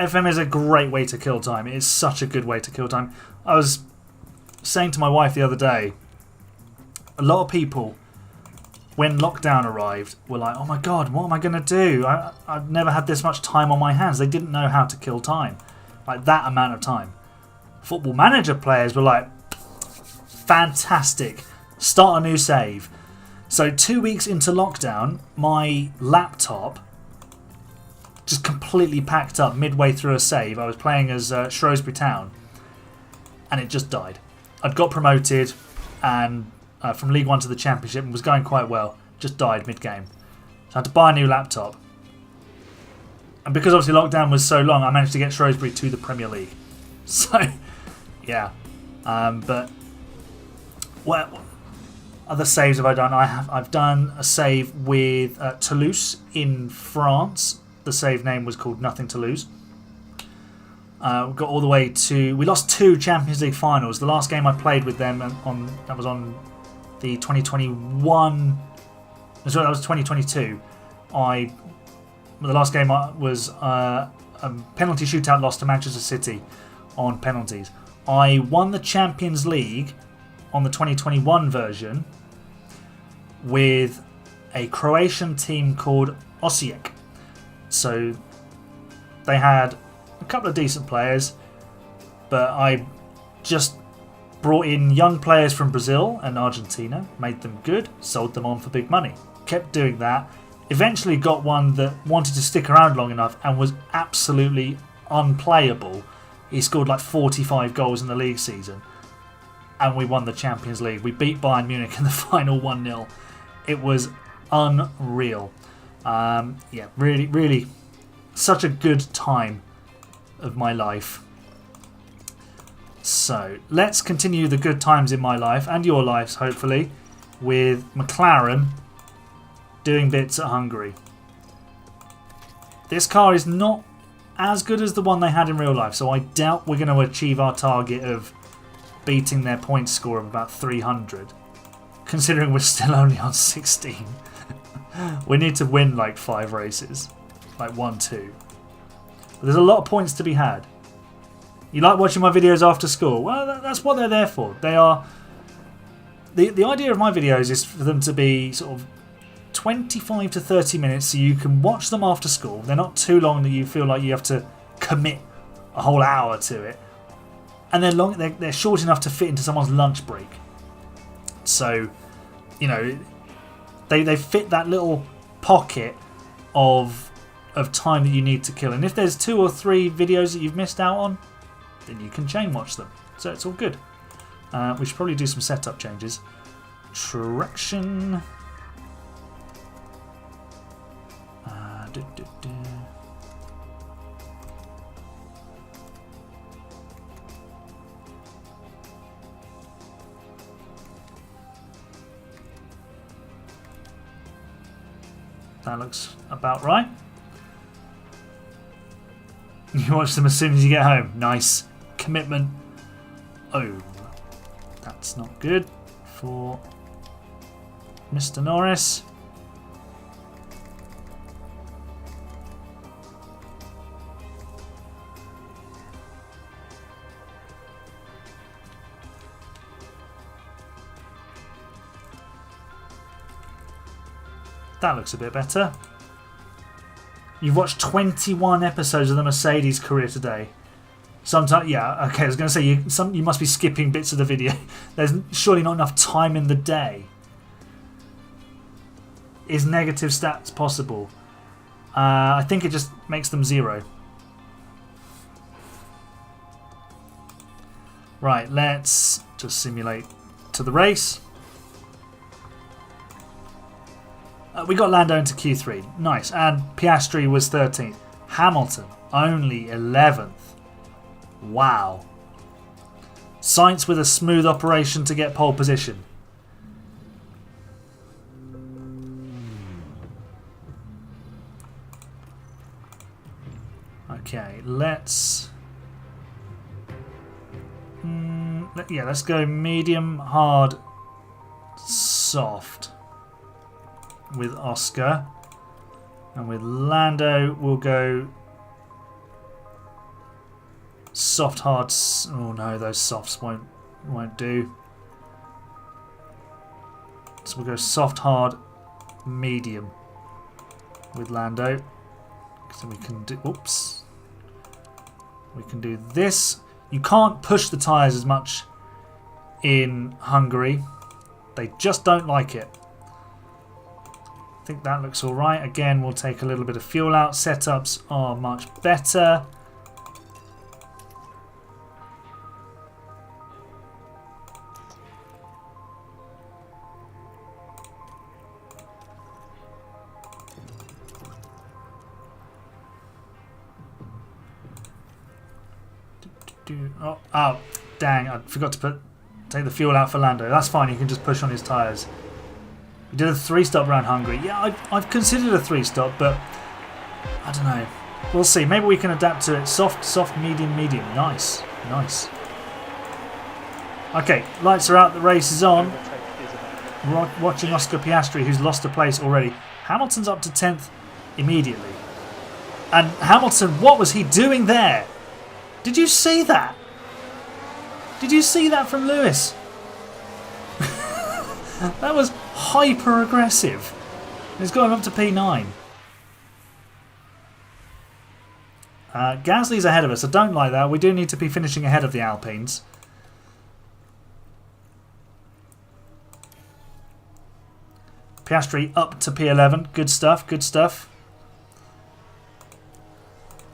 Speaker 1: FM is a great way to kill time. It is such a good way to kill time. I was saying to my wife the other day, a lot of people, when lockdown arrived, were like, oh my god, what am I going to do? I've never had this much time on my hands. They didn't know how to kill time. Like that amount of time. Football Manager players were like, fantastic. Start a new save. So 2 weeks into lockdown, my laptop just completely packed up midway through a save. I was playing as Shrewsbury Town and it just died. I'd got promoted and from League 1 to the Championship and was going quite well. Just died mid-game. So I had to buy a new laptop. And because obviously lockdown was so long, I managed to get Shrewsbury to the Premier League. So, yeah. But what other saves have I done? I've done a save with Toulouse in France. The save name was called Nothing to Lose. We got all the way to... We lost 2 Champions League finals. The last game I played with them that was on the 2021... Sorry, that was 2022. The last game was a penalty shootout loss to Manchester City on penalties. I won the Champions League on the 2021 version with a Croatian team called Osijek. So they had a couple of decent players, but I just brought in young players from Brazil and Argentina, made them good, sold them on for big money. Kept doing that. Eventually got one that wanted to stick around long enough and was absolutely unplayable. He scored like 45 goals in the league season. And we won the Champions League. We beat Bayern Munich in the final 1-0. It was unreal. Yeah, really, really such a good time of my life. So, let's continue the good times in my life and your lives, hopefully, with McLaren doing bits at Hungary. This car is not as good as the one they had in real life, so I doubt we're going to achieve our target of beating their point score of about 300, considering we're still only on 16. We need to win like 5 races, like 1, 2. But there's a lot of points to be had. You like watching my videos after school? Well, that's what they're there for. They are... The idea of my videos is for them to be sort of 25 to 30 minutes so you can watch them after school. They're not too long that you feel like you have to commit a whole hour to it. And they're short enough to fit into someone's lunch break. So, you know, they fit that little pocket of time that you need to kill. And if there's 2 or 3 videos that you've missed out on, then you can chain watch them. So it's all good. We should probably do some setup changes. Traction. That looks about right. You watch them as soon as you get home. Nice. Commitment. Oh, that's not good for Mr. Norris. That looks a bit better. You've watched 21 episodes of the Mercedes career today. Sometimes, yeah, okay, I was going to say, you must be skipping bits of the video. There's surely not enough time in the day. Is negative stats possible? I think it just makes them 0. Right, let's just simulate to the race. We got Lando into Q3. Nice. And Piastri was 13th. Hamilton, only 11th. Wow. Sainz with a smooth operation to get pole position. Okay, let's... Yeah, let's go medium, hard, soft with Oscar. And with Lando, we'll go soft, hard. Oh no, those softs won't do. So we'll go soft, hard, medium with Lando. So we can do. Oops. We can do this. You can't push the tyres as much in Hungary. They just don't like it. I think that looks alright. Again, we'll take a little bit of fuel out. Setups are much better. Oh, dang, I forgot to take the fuel out for Lando. That's fine, you can just push on his tyres. We did a 3-stop around Hungary. Yeah, I've considered a 3-stop, but I don't know. We'll see. Maybe we can adapt to it. Soft, soft, medium, medium. Nice, nice. Okay, lights are out, the race is on. We're watching Oscar Piastri, who's lost a place already. Hamilton's up to 10th immediately. And Hamilton, what was he doing there? Did you see that? Did you see that from Lewis? That was hyper aggressive. He's got him up to P9. Gasly's ahead of us. I don't like that. We do need to be finishing ahead of the Alpines. Piastri up to P11. Good stuff, good stuff.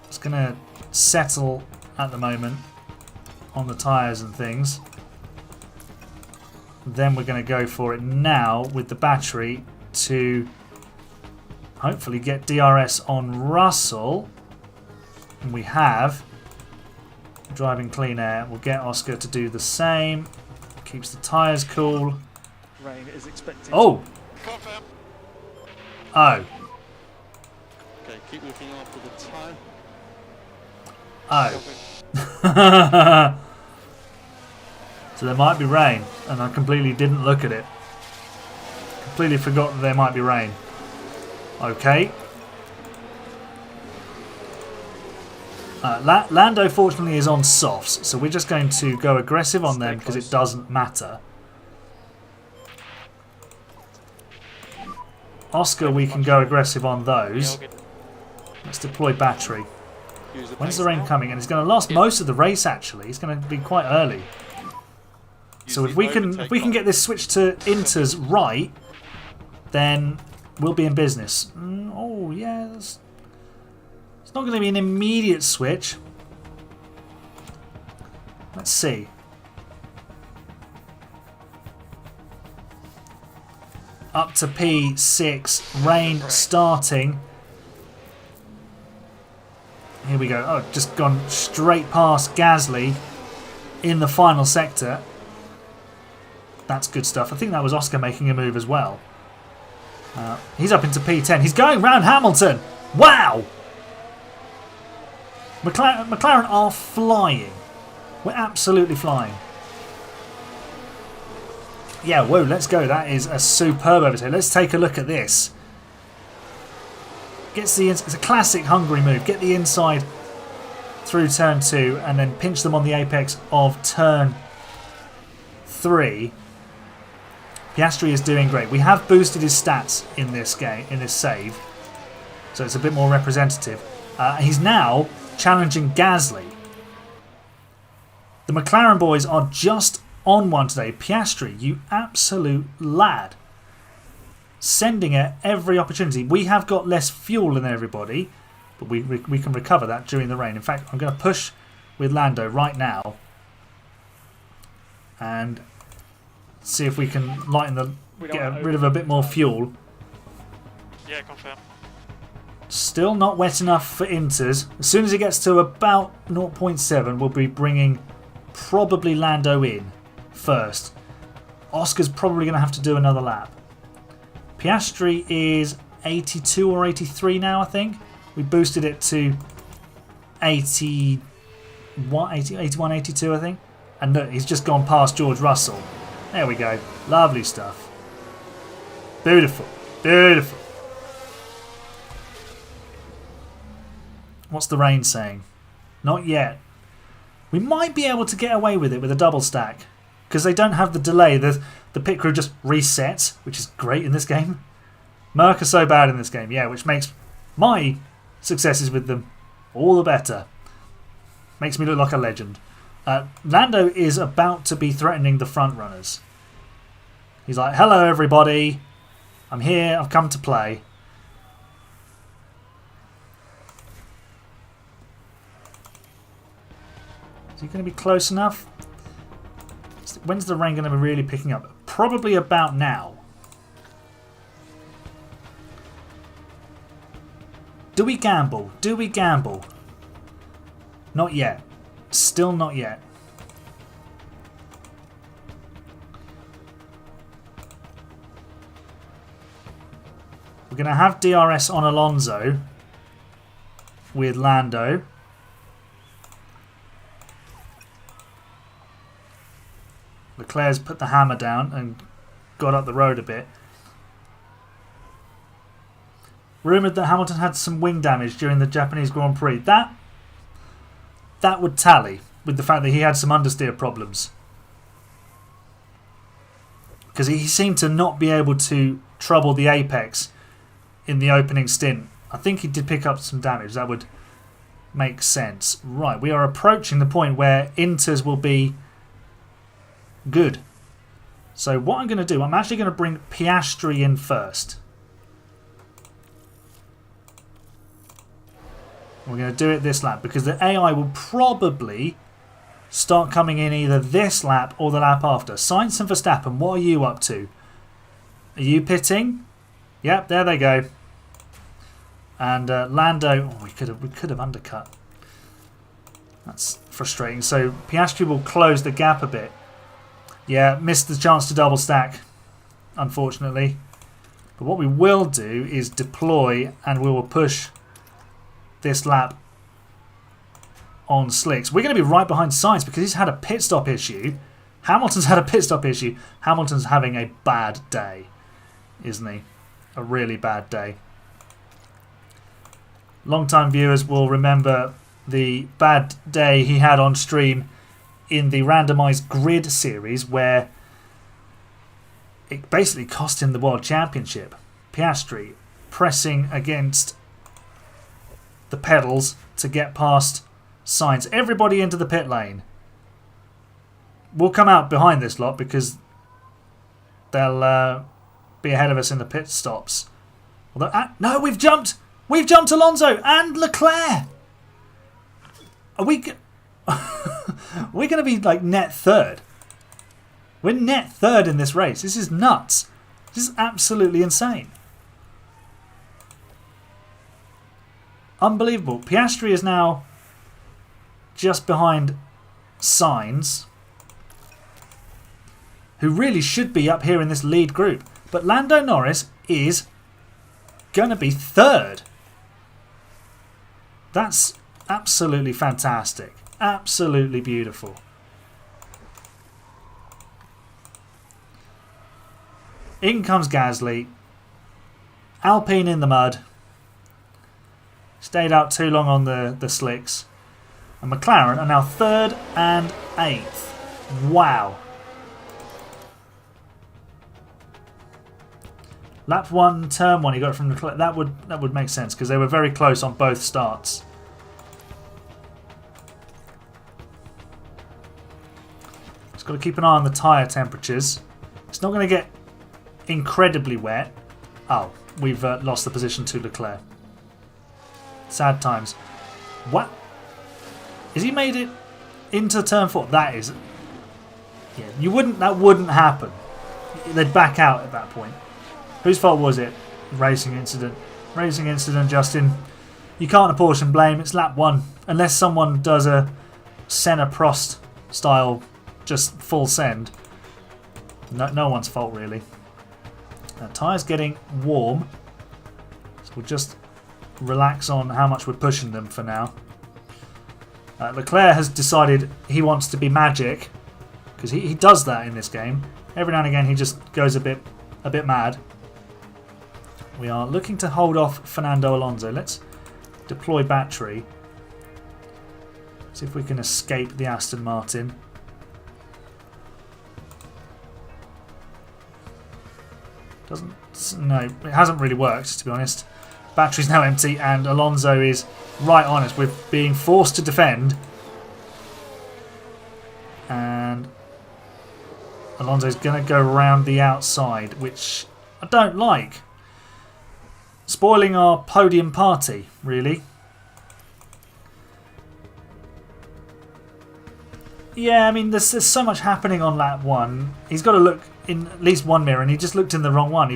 Speaker 1: It's going to settle at the moment on the tyres and things. Then we're going to go for it now with the battery to hopefully get DRS on Russell. And we have driving clean air. We'll get Oscar to do the same. Keeps the tyres cool.
Speaker 3: Rain is expected.
Speaker 1: Oh!
Speaker 2: Confirm.
Speaker 1: Oh.
Speaker 4: Okay, keep looking after the tyre.
Speaker 1: Oh. So there might be rain, and I completely didn't look at it. Completely forgot that there might be rain. Okay. Lando fortunately is on softs, so we're just going to go aggressive on them because it doesn't matter. Oscar, we can go aggressive on those. Let's deploy battery. When's the rain coming? And it's going to last most of the race. Actually, it's going to be quite early. So if we can get this switch to inters right, then we'll be in business. Oh yeah, it's not going to be an immediate switch. Let's see. Up to P6, rain starting. Here we go. Oh, just gone straight past Gasly in the final sector. That's good stuff. I think that was Oscar making a move as well. He's up into P10. He's going round Hamilton. Wow! McLaren are flying. We're absolutely flying. Yeah, whoa, let's go. That is a superb overtake. Let's take a look at this. It's a classic Hungary move. Get the inside through turn 2 and then pinch them on the apex of turn 3. Piastri is doing great. We have boosted his stats in this game, in this save, so it's a bit more representative. He's now challenging Gasly. The McLaren boys are just on one today. Piastri, you absolute lad. Sending it every opportunity. We have got less fuel than everybody, but we can recover that during the rain. In fact, I'm going to push with Lando right now and see if we can get rid of a bit more fuel.
Speaker 2: Yeah, confirm.
Speaker 1: Still not wet enough for inters. As soon as it gets to about 0.7, we'll be bringing probably Lando in first. Oscar's probably going to have to do another lap. Piastri is 82 or 83 now, I think. We boosted it to 81, 82, I think. And look, he's just gone past George Russell. There we go. Lovely stuff. Beautiful. Beautiful. What's the rain saying? Not yet. We might be able to get away with it with a double stack. Because they don't have the delay. The pit crew just resets, which is great in this game. Merc are so bad in this game, yeah, which makes my successes with them all the better. Makes me look like a legend. Lando is about to be threatening the front runners. He's like, hello everybody. I'm here, I've come to play. Is he going to be close enough? When's the rain going to be really picking up? Probably about now. Do we gamble? Do we gamble? Not yet. Still not yet. We're going to have DRS on Alonso with Lando. Leclerc's put the hammer down and got up the road a bit. Rumoured that Hamilton had some wing damage during the Japanese Grand Prix. That would tally with the fact that he had some understeer problems. Because he seemed to not be able to trouble the apex in the opening stint. I think he did pick up some damage. That would make sense. Right, we are approaching the point where inters will be good. So what I'm going to do, I'm actually going to bring Piastri in first. We're going to do it this lap because the AI will probably start coming in either this lap or the lap after. Sainz and Verstappen, what are you up to? Are you pitting? Yep, there they go. And Lando, oh, we could have undercut. That's frustrating. So Piastri will close the gap a bit. Yeah, missed the chance to double stack, unfortunately. But what we will do is deploy and we will push this lap on slicks. We're going to be right behind Sainz because he's had a pit stop issue. Hamilton's had a pit stop issue. Hamilton's having a bad day, isn't he? A really bad day. Long-time viewers will remember the bad day he had on stream in the randomised grid series where it basically cost him the World Championship. Piastri pressing against the pedals to get past Sainz. Everybody into the pit lane. We'll come out behind this lot because they'll be ahead of us in the pit stops. Although, no, we've jumped! We've jumped Alonso and Leclerc! Are we... We're going to be like net third. We're net third in this race. This is nuts. This is absolutely insane. Unbelievable. Piastri is now just behind Sainz, who really should be up here in this lead group. But Lando Norris is going to be third. That's absolutely fantastic. Absolutely beautiful. In comes Gasly. Alpine in the mud. Stayed out too long on the slicks. And McLaren are now 3rd and 8th. Wow. Lap 1, turn 1, he got it from Leclerc. That would make sense because they were very close on both starts. Just got to keep an eye on the tyre temperatures. It's not going to get incredibly wet. Oh, we've lost the position to Leclerc. Sad times. What? Has he made it into turn 4? That is... Yeah, that wouldn't happen. They'd back out at that point. Whose fault was it? Racing incident. Racing incident, Justin. You can't apportion blame. It's lap 1. Unless someone does a Senna Prost style, just full send. No one's fault, really. Tyres getting warm. So we'll just relax on how much we're pushing them for now. Leclerc has decided he wants to be magic because he does that in this game. Every now and again he just goes a bit mad. We are looking to hold off Fernando Alonso. Let's deploy battery. See if we can escape the Aston Martin. No, it hasn't really worked, to be honest. Battery's now empty and Alonso is right on us. We're being forced to defend. And Alonso's going to go around the outside, which I don't like. Spoiling our podium party, really. Yeah, I mean, there's so much happening on lap 1. He's got to look in at least one mirror, and he just looked in the wrong one.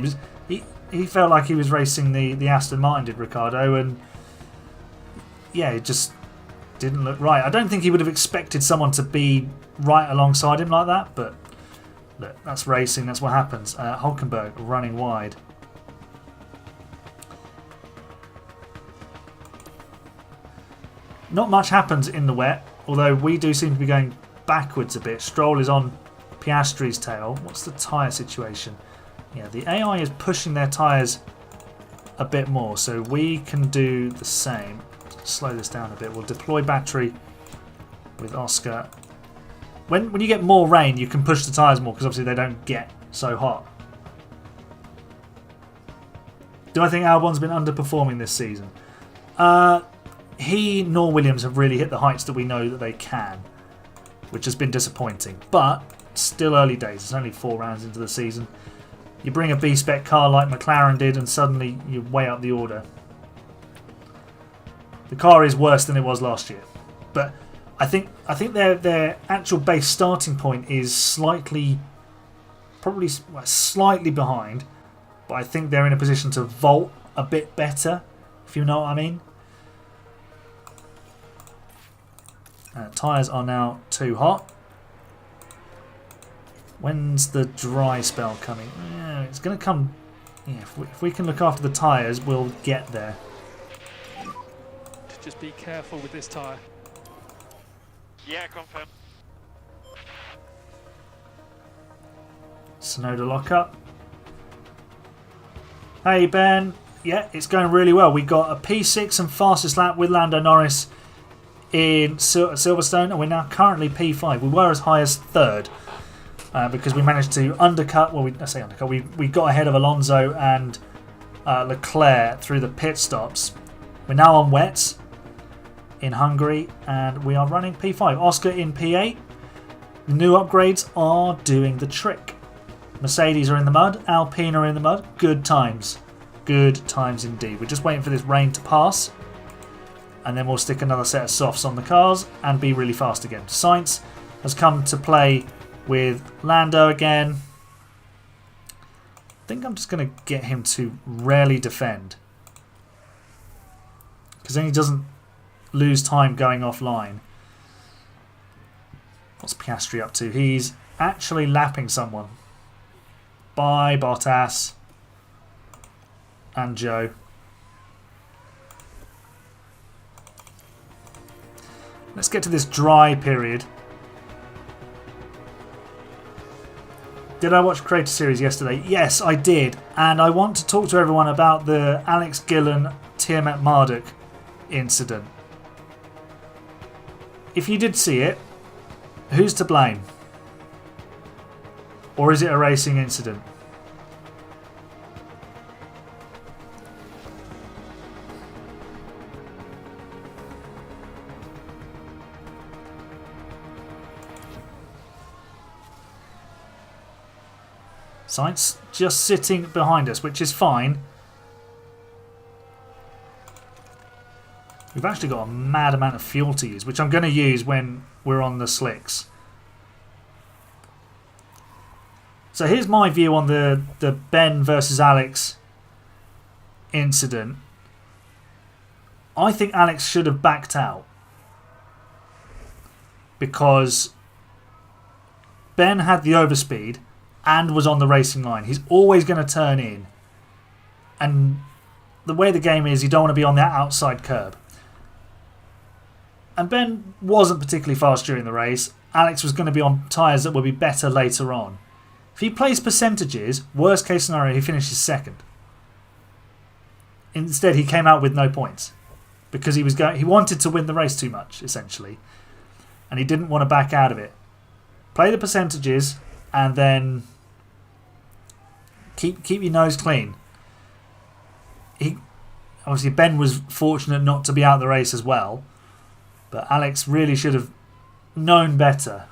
Speaker 1: He felt like he was racing the Aston Martin, did Ricciardo, and yeah, it just didn't look right. I don't think he would have expected someone to be right alongside him like that, but look, that's racing, that's what happens. Hulkenberg running wide. Not much happens in the wet, although we do seem to be going backwards a bit. Stroll is on Piastri's tail. What's the tyre situation? Yeah, the AI is pushing their tyres a bit more, so we can do the same. Slow this down a bit. We'll deploy battery with Oscar. When you get more rain, you can push the tyres more because obviously they don't get so hot. Do I think Albon's been underperforming this season? He nor Williams have really hit the heights that we know that they can, which has been disappointing. But still early days. It's only 4 rounds into the season. You bring a B-spec car like McLaren did and suddenly you're way up the order. The car is worse than it was last year. But I think their actual base starting point is slightly behind. But I think they're in a position to vault a bit better, if you know what I mean. Tyres are now too hot. When's the dry spell coming? Yeah, it's going to come. Yeah, if we can look after the tyres, we'll get there.
Speaker 3: Just be careful with this tyre.
Speaker 2: Yeah, confirm.
Speaker 1: Sonoda lock up. Hey Ben, yeah, it's going really well. We got a P6 and fastest lap with Lando Norris in Silverstone, and we're now currently P5. We were as high as 3rd because we managed to undercut. Well, I say undercut. We got ahead of Alonso and Leclerc through the pit stops. We're now on wets in Hungary, and we are running P5. Oscar in P8. The new upgrades are doing the trick. Mercedes are in the mud. Alpine are in the mud. Good times. Good times indeed. We're just waiting for this rain to pass, and then we'll stick another set of softs on the cars and be really fast again. Sainz has come to play with Lando again. I think I'm just going to get him to rarely defend, because then he doesn't lose time going offline. What's Piastri up to? He's actually lapping someone. Bye, Bottas and Joe. Let's get to this dry period. Did I watch Creator Series yesterday? Yes, I did. And I want to talk to everyone about the Alex Gillen Tiamat Marduk incident. If you did see it, who's to blame? Or is it a racing incident? Sainz just sitting behind us, which is fine. We've actually got a mad amount of fuel to use, which I'm going to use when we're on the slicks. So here's my view on the Ben versus Alex incident. I think Alex should have backed out, because Ben had the overspeed and was on the racing line. He's always going to turn in. And the way the game is, you don't want to be on that outside curb. And Ben wasn't particularly fast during the race. Alex was going to be on tyres that would be better later on. If he plays percentages, worst case scenario, he finishes second. Instead, he came out with no points because he wanted to win the race too much, essentially, and he didn't want to back out of it. Play the percentages and then keep your nose clean. Obviously, Ben was fortunate not to be out of the race as well, but Alex really should have known better.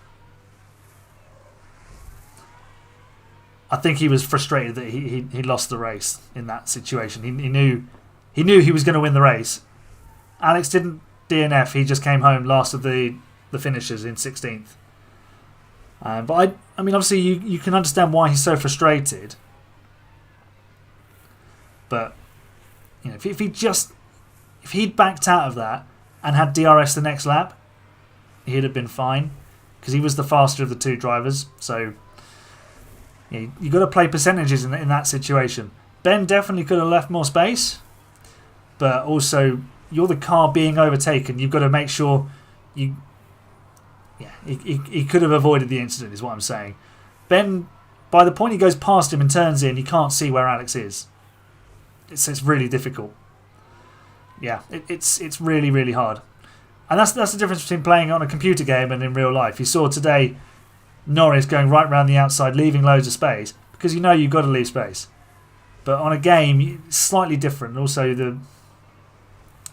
Speaker 1: I think he was frustrated that he lost the race in that situation. He knew he was going to win the race. Alex didn't DNF. He just came home last of the finishers in 16th. But I mean, obviously you can understand why he's so frustrated. But you know, if he'd backed out of that and had DRS the next lap, he'd have been fine because he was the faster of the two drivers. So you got to play percentages in that situation. Ben definitely could have left more space, but also you're the car being overtaken. You've got to make sure he could have avoided the incident, is what I'm saying. Ben, by the point he goes past him and turns in, you can't see where Alex is. It's really difficult. Yeah, it's really, really hard. And that's the difference between playing on a computer game and in real life. You saw today Norris going right round the outside, leaving loads of space, because you know you've got to leave space. But on a game, it's slightly different. Also,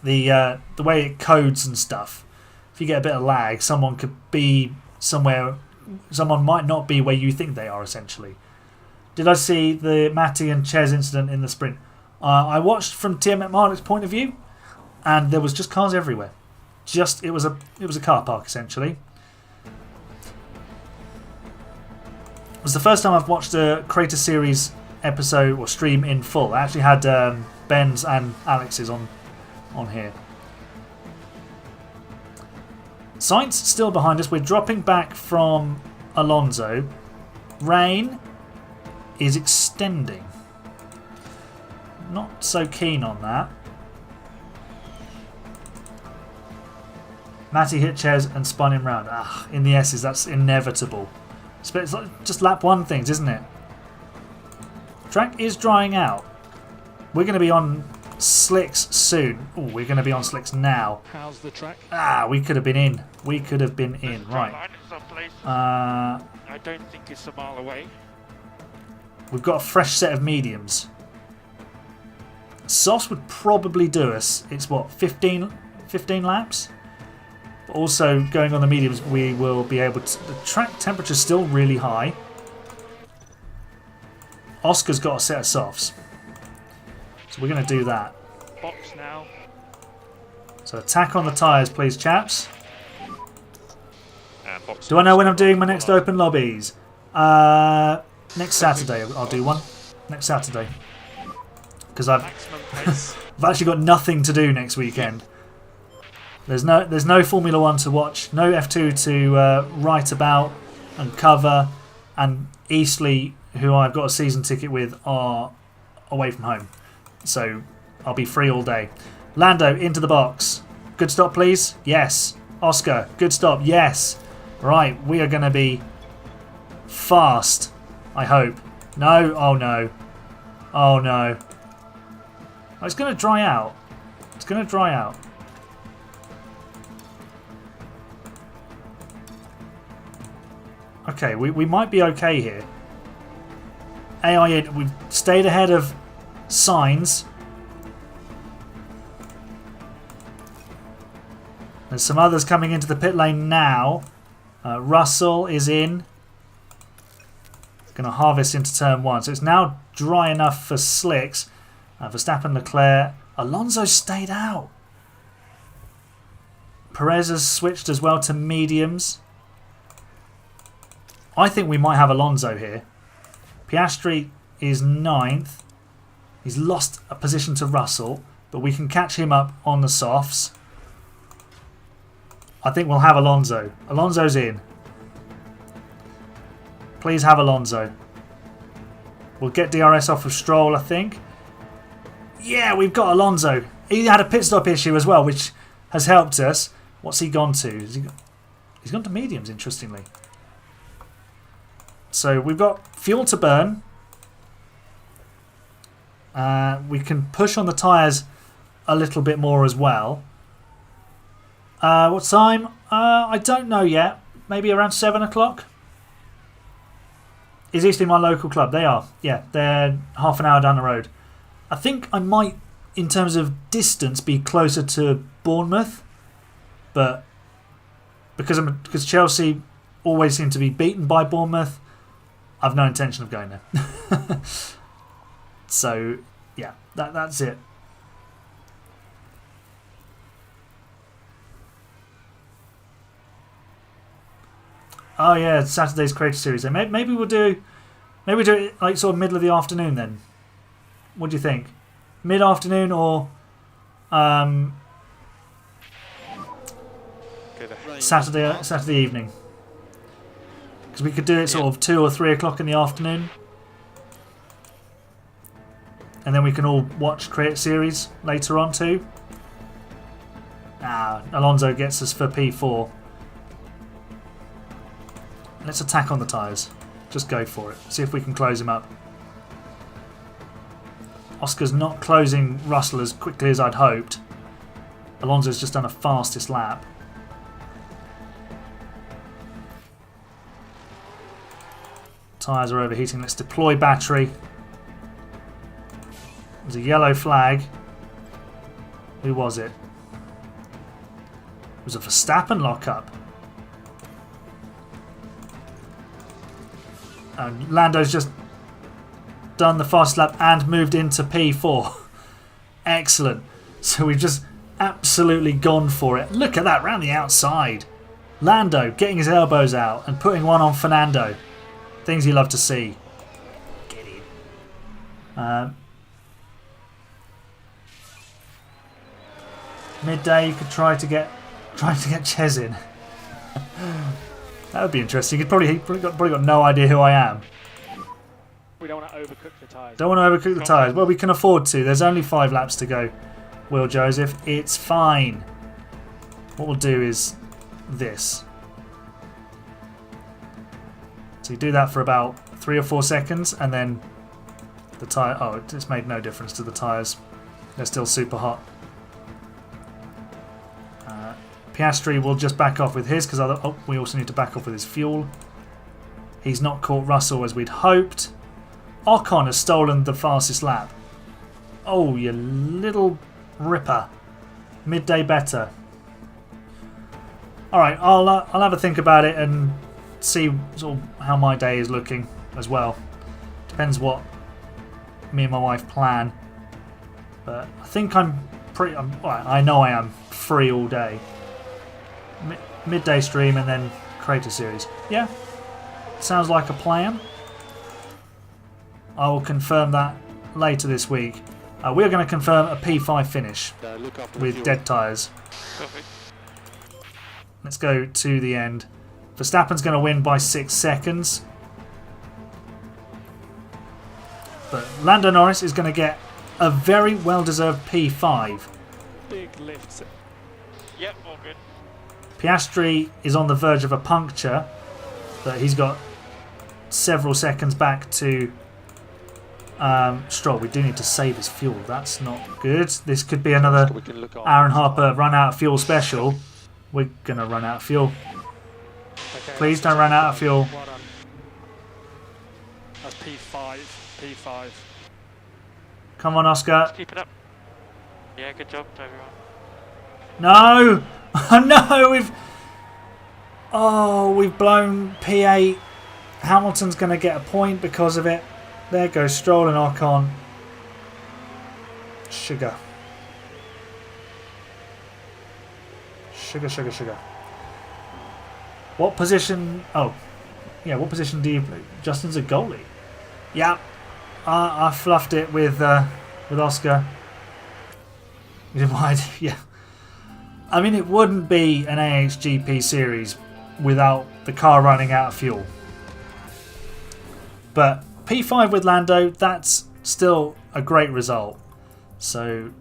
Speaker 1: the way it codes and stuff. If you get a bit of lag, someone could be somewhere. Someone might not be where you think they are, essentially. Did I see the Matty and Ches incident in the sprint? I watched from Tia McMahon's point of view, and there was just cars everywhere. It was a car park, essentially. It was the first time I've watched a Creator Series episode or stream in full. I actually had Ben's and Alex's on here. Sainz still behind us. We're dropping back from Alonso. Rain is extending. Not so keen on that. Matty hit Ches and spun him round. In the S's, that's inevitable. It's like just lap one things, isn't it? Track is drying out. We're going to be on slicks soon. Oh, we're going to be on slicks now.
Speaker 3: How's the track?
Speaker 1: We could have been in. We could have been in. Right.
Speaker 2: I don't think it's a mile away.
Speaker 1: We've got a fresh set of mediums. Softs would probably do us. It's what, 15 laps? But also going on the mediums, we will be able to. The track temperature is still really high. Oscar's got a set of softs, so we're going to do that.
Speaker 3: Box now.
Speaker 1: So attack on the tyres, please, chaps. Do I know when I'm doing my next open lobbies? Next Saturday, I'll do one. Next Saturday, because I've actually got nothing to do next weekend. There's no Formula One to watch, no F2 to write about and cover, and Eastleigh, who I've got a season ticket with, are away from home. So I'll be free all day. Lando into the box. Good stop, please. Yes. Oscar, good stop. Yes. Right, we are going to be fast, I hope. No. Oh, no. Oh, no. Oh, it's going to dry out. It's going to dry out. Okay, we might be okay here. AIA, we've stayed ahead of Sainz. There's some others coming into the pit lane now. Russell is in. Going to harvest into turn one. So it's now dry enough for slicks. Verstappen, Leclerc. Alonso stayed out. Perez has switched as well to mediums. I think we might have Alonso here. Piastri is 9th. He's lost a position to Russell, but we can catch him up on the softs. I think we'll have Alonso. Alonso's in. Please have Alonso. We'll get DRS off of Stroll, I think. Yeah, we've got Alonso. He had a pit stop issue as well, which has helped us. What's he gone to? Is He's gone to mediums, interestingly. So we've got fuel to burn. We can push on the tyres a little bit more as well. What time? I don't know yet. Maybe around 7 o'clock. Is Eastleigh my local club? They are. Yeah, they're half an hour down the road. I think I might, in terms of distance, be closer to Bournemouth. But because Chelsea always seem to be beaten by Bournemouth, I've no intention of going there. So, yeah, that's it. Oh yeah, Saturday's Creator Series. Maybe we'll do it like sort of middle of the afternoon then. What do you think? Mid-afternoon or Saturday evening? Because we could do it sort of 2 or 3 o'clock in the afternoon, and then we can all watch Creator Series later on too. Alonso gets us for P4. Let's attack on the tyres. Just go for it. See if we can close him up. Oscar's not closing Russell as quickly as I'd hoped. Alonso's just done a fastest lap. Tyres are overheating. Let's deploy battery. There's a yellow flag. Who was it? It was a Verstappen lockup. And Lando's just done the fast lap and moved into P4. Excellent. So we've just absolutely gone for it. Look at that, round the outside. Lando getting his elbows out and putting one on Fernando. Things you love to see. Get in. Midday, you could try to get Ches in. That would be interesting. He'd probably got no idea who I am.
Speaker 3: We don't want to overcook the tyres.
Speaker 1: Don't want to overcook the tyres. Well, we can afford to. There's only 5 laps to go, Will Joseph. It's fine. What we'll do is this. So you do that for about 3 or 4 seconds, and then the tyre... Oh, it's made no difference to the tyres. They're still super hot. Piastri will just back off with his, because we also need to back off with his fuel. He's not caught Russell as we'd hoped. Ocon has stolen the fastest lap. Oh, you little ripper. Midday better. Alright, I'll have a think about it and see sort of how my day is looking as well. Depends what me and my wife plan. But I think I know I am free all day. Midday stream and then Creator Series. Yeah, sounds like a plan. I will confirm that later this week. We're going to confirm a P5 finish with dead tyres. Let's go to the end. Verstappen's going to win by 6 seconds. But Lando Norris is going to get a very well-deserved P5.
Speaker 3: Big lifts.
Speaker 2: Yep, all good.
Speaker 1: Piastri is on the verge of a puncture, but he's got several seconds back to Stroll. We do need to save his fuel. That's not good. This could be another Aaron Harper run out of fuel special. We're going to run out of fuel.
Speaker 3: Okay,
Speaker 1: Please don't run out of fuel.
Speaker 3: Well done. That's P5. P5.
Speaker 1: Come on, Oscar.
Speaker 2: Keep it up. Yeah, good job to everyone.
Speaker 1: No! No! We've blown P8. Hamilton's going to get a point because of it. There goes Stroll and Ocon. Sugar. Sugar. What position... Oh. Yeah, what position do you play? Justin's a goalie. Yeah. I fluffed it with Oscar. Yeah. I mean, it wouldn't be an AHGP series without the car running out of fuel. But P5 with Lando, that's still a great result. So,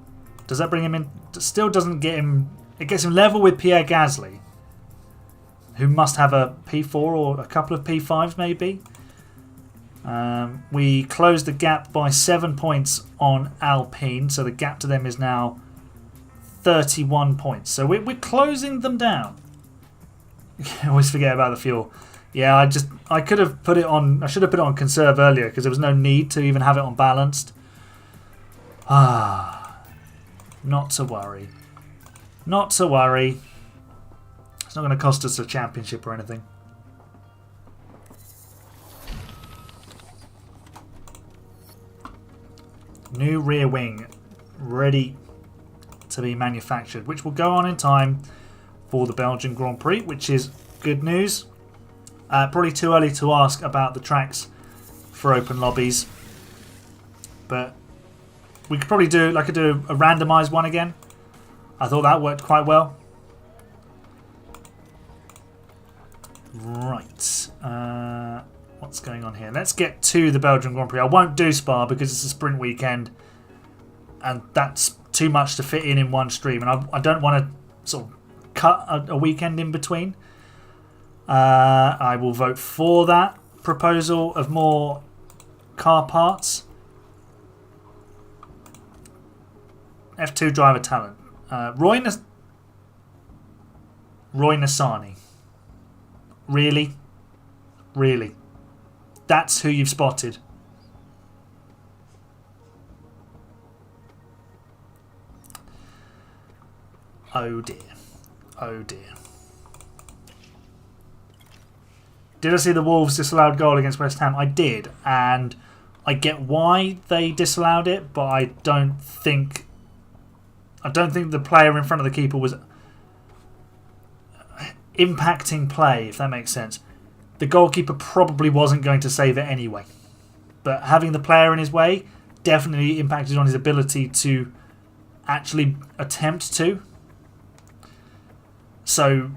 Speaker 1: does that bring him in? Still doesn't get him... It gets him level with Pierre Gasly. who must have a P4 or a couple of P5s maybe. We closed the gap by 7 points on Alpine, so the gap to them is now 31 points. So we're closing them down. I always forget about the fuel. Yeah, I could have put it on. I should have put it on conserve earlier because there was no need to even have it on balanced. Not to worry. Not to worry. It's not going to cost us a championship or anything. New rear wing ready to be manufactured, which will go on in time for the Belgian Grand Prix, which is good news. Probably too early to ask about the tracks for open lobbies, but we could probably do a randomised one again. I thought that worked quite well. Right, what's going on here? Let's get to the Belgian Grand Prix. I won't do Spa because it's a sprint weekend, and that's too much to fit in one stream, and I don't want to sort of cut a weekend in between. I will vote for that proposal of more car parts. F2 driver talent. Roy Nassani. Really? Really? That's who you've spotted? Oh dear. Oh dear. Did I see the Wolves disallowed goal against West Ham? I did, and I get why they disallowed it, but I don't think the player in front of the keeper was impacting play, if that makes sense. The goalkeeper probably wasn't going to save it anyway, but having the player in his way definitely impacted on his ability to actually attempt to. So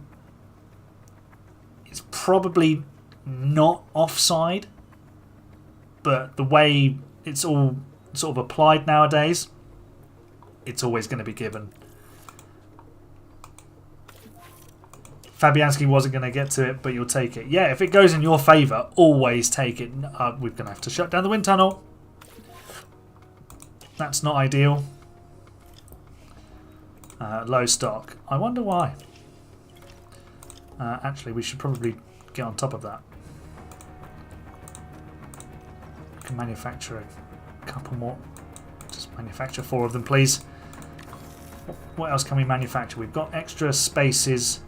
Speaker 1: it's probably not offside, but the way it's all sort of applied nowadays, it's always going to be given. Fabianski wasn't going to get to it, but you'll take it. Yeah, if it goes in your favour, always take it. We're going to have to shut down the wind tunnel. That's not ideal. Low stock. I wonder why. Actually, we should probably get on top of that. We can manufacture a couple more. Just manufacture 4 of them, please. What else can we manufacture? We've got extra spaces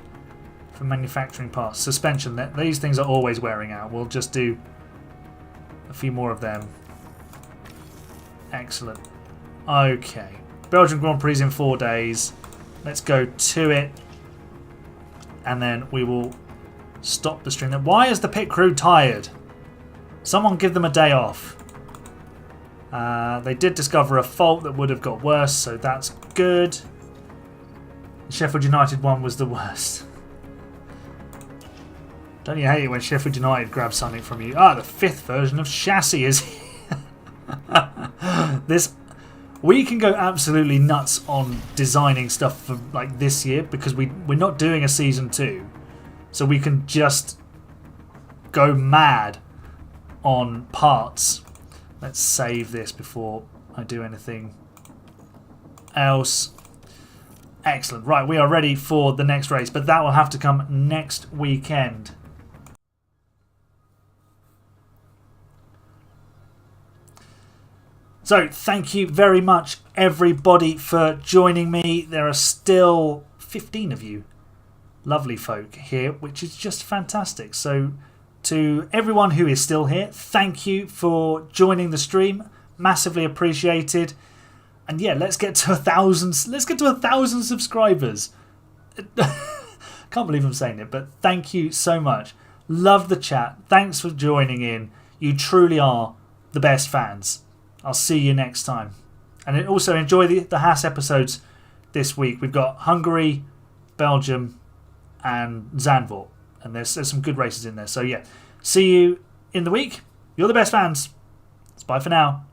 Speaker 1: for manufacturing parts. Suspension. These things are always wearing out. We'll just do a few more of them. Excellent. Okay. Belgian Grand Prix in 4 days. Let's go to it. And then we will stop the stream. Why is the pit crew tired? Someone give them a day off. They did discover a fault that would have got worse, so that's good. The Sheffield United one was the worst. Don't you hate it when Sheffield United grabs something from you? The 5th version of chassis is here. We can go absolutely nuts on designing stuff for like this year because we're not doing a season 2, so we can just go mad on parts. Let's save this before I do anything else. Excellent. Right, we are ready for the next race, but that will have to come next weekend. So, thank you very much, everybody, for joining me. There are still 15 of you lovely folk here, which is just fantastic. So, to everyone who is still here, thank you for joining the stream. Massively appreciated. And yeah, let's get to 1,000. Let's get to 1,000 subscribers. Can't believe I'm saying it, but thank you so much. Love the chat. Thanks for joining in. You truly are the best fans. I'll see you next time. And also enjoy the Haas episodes this week. We've got Hungary, Belgium, and Zandvoort. And there's some good races in there. So yeah, see you in the week. You're the best fans. It's bye for now.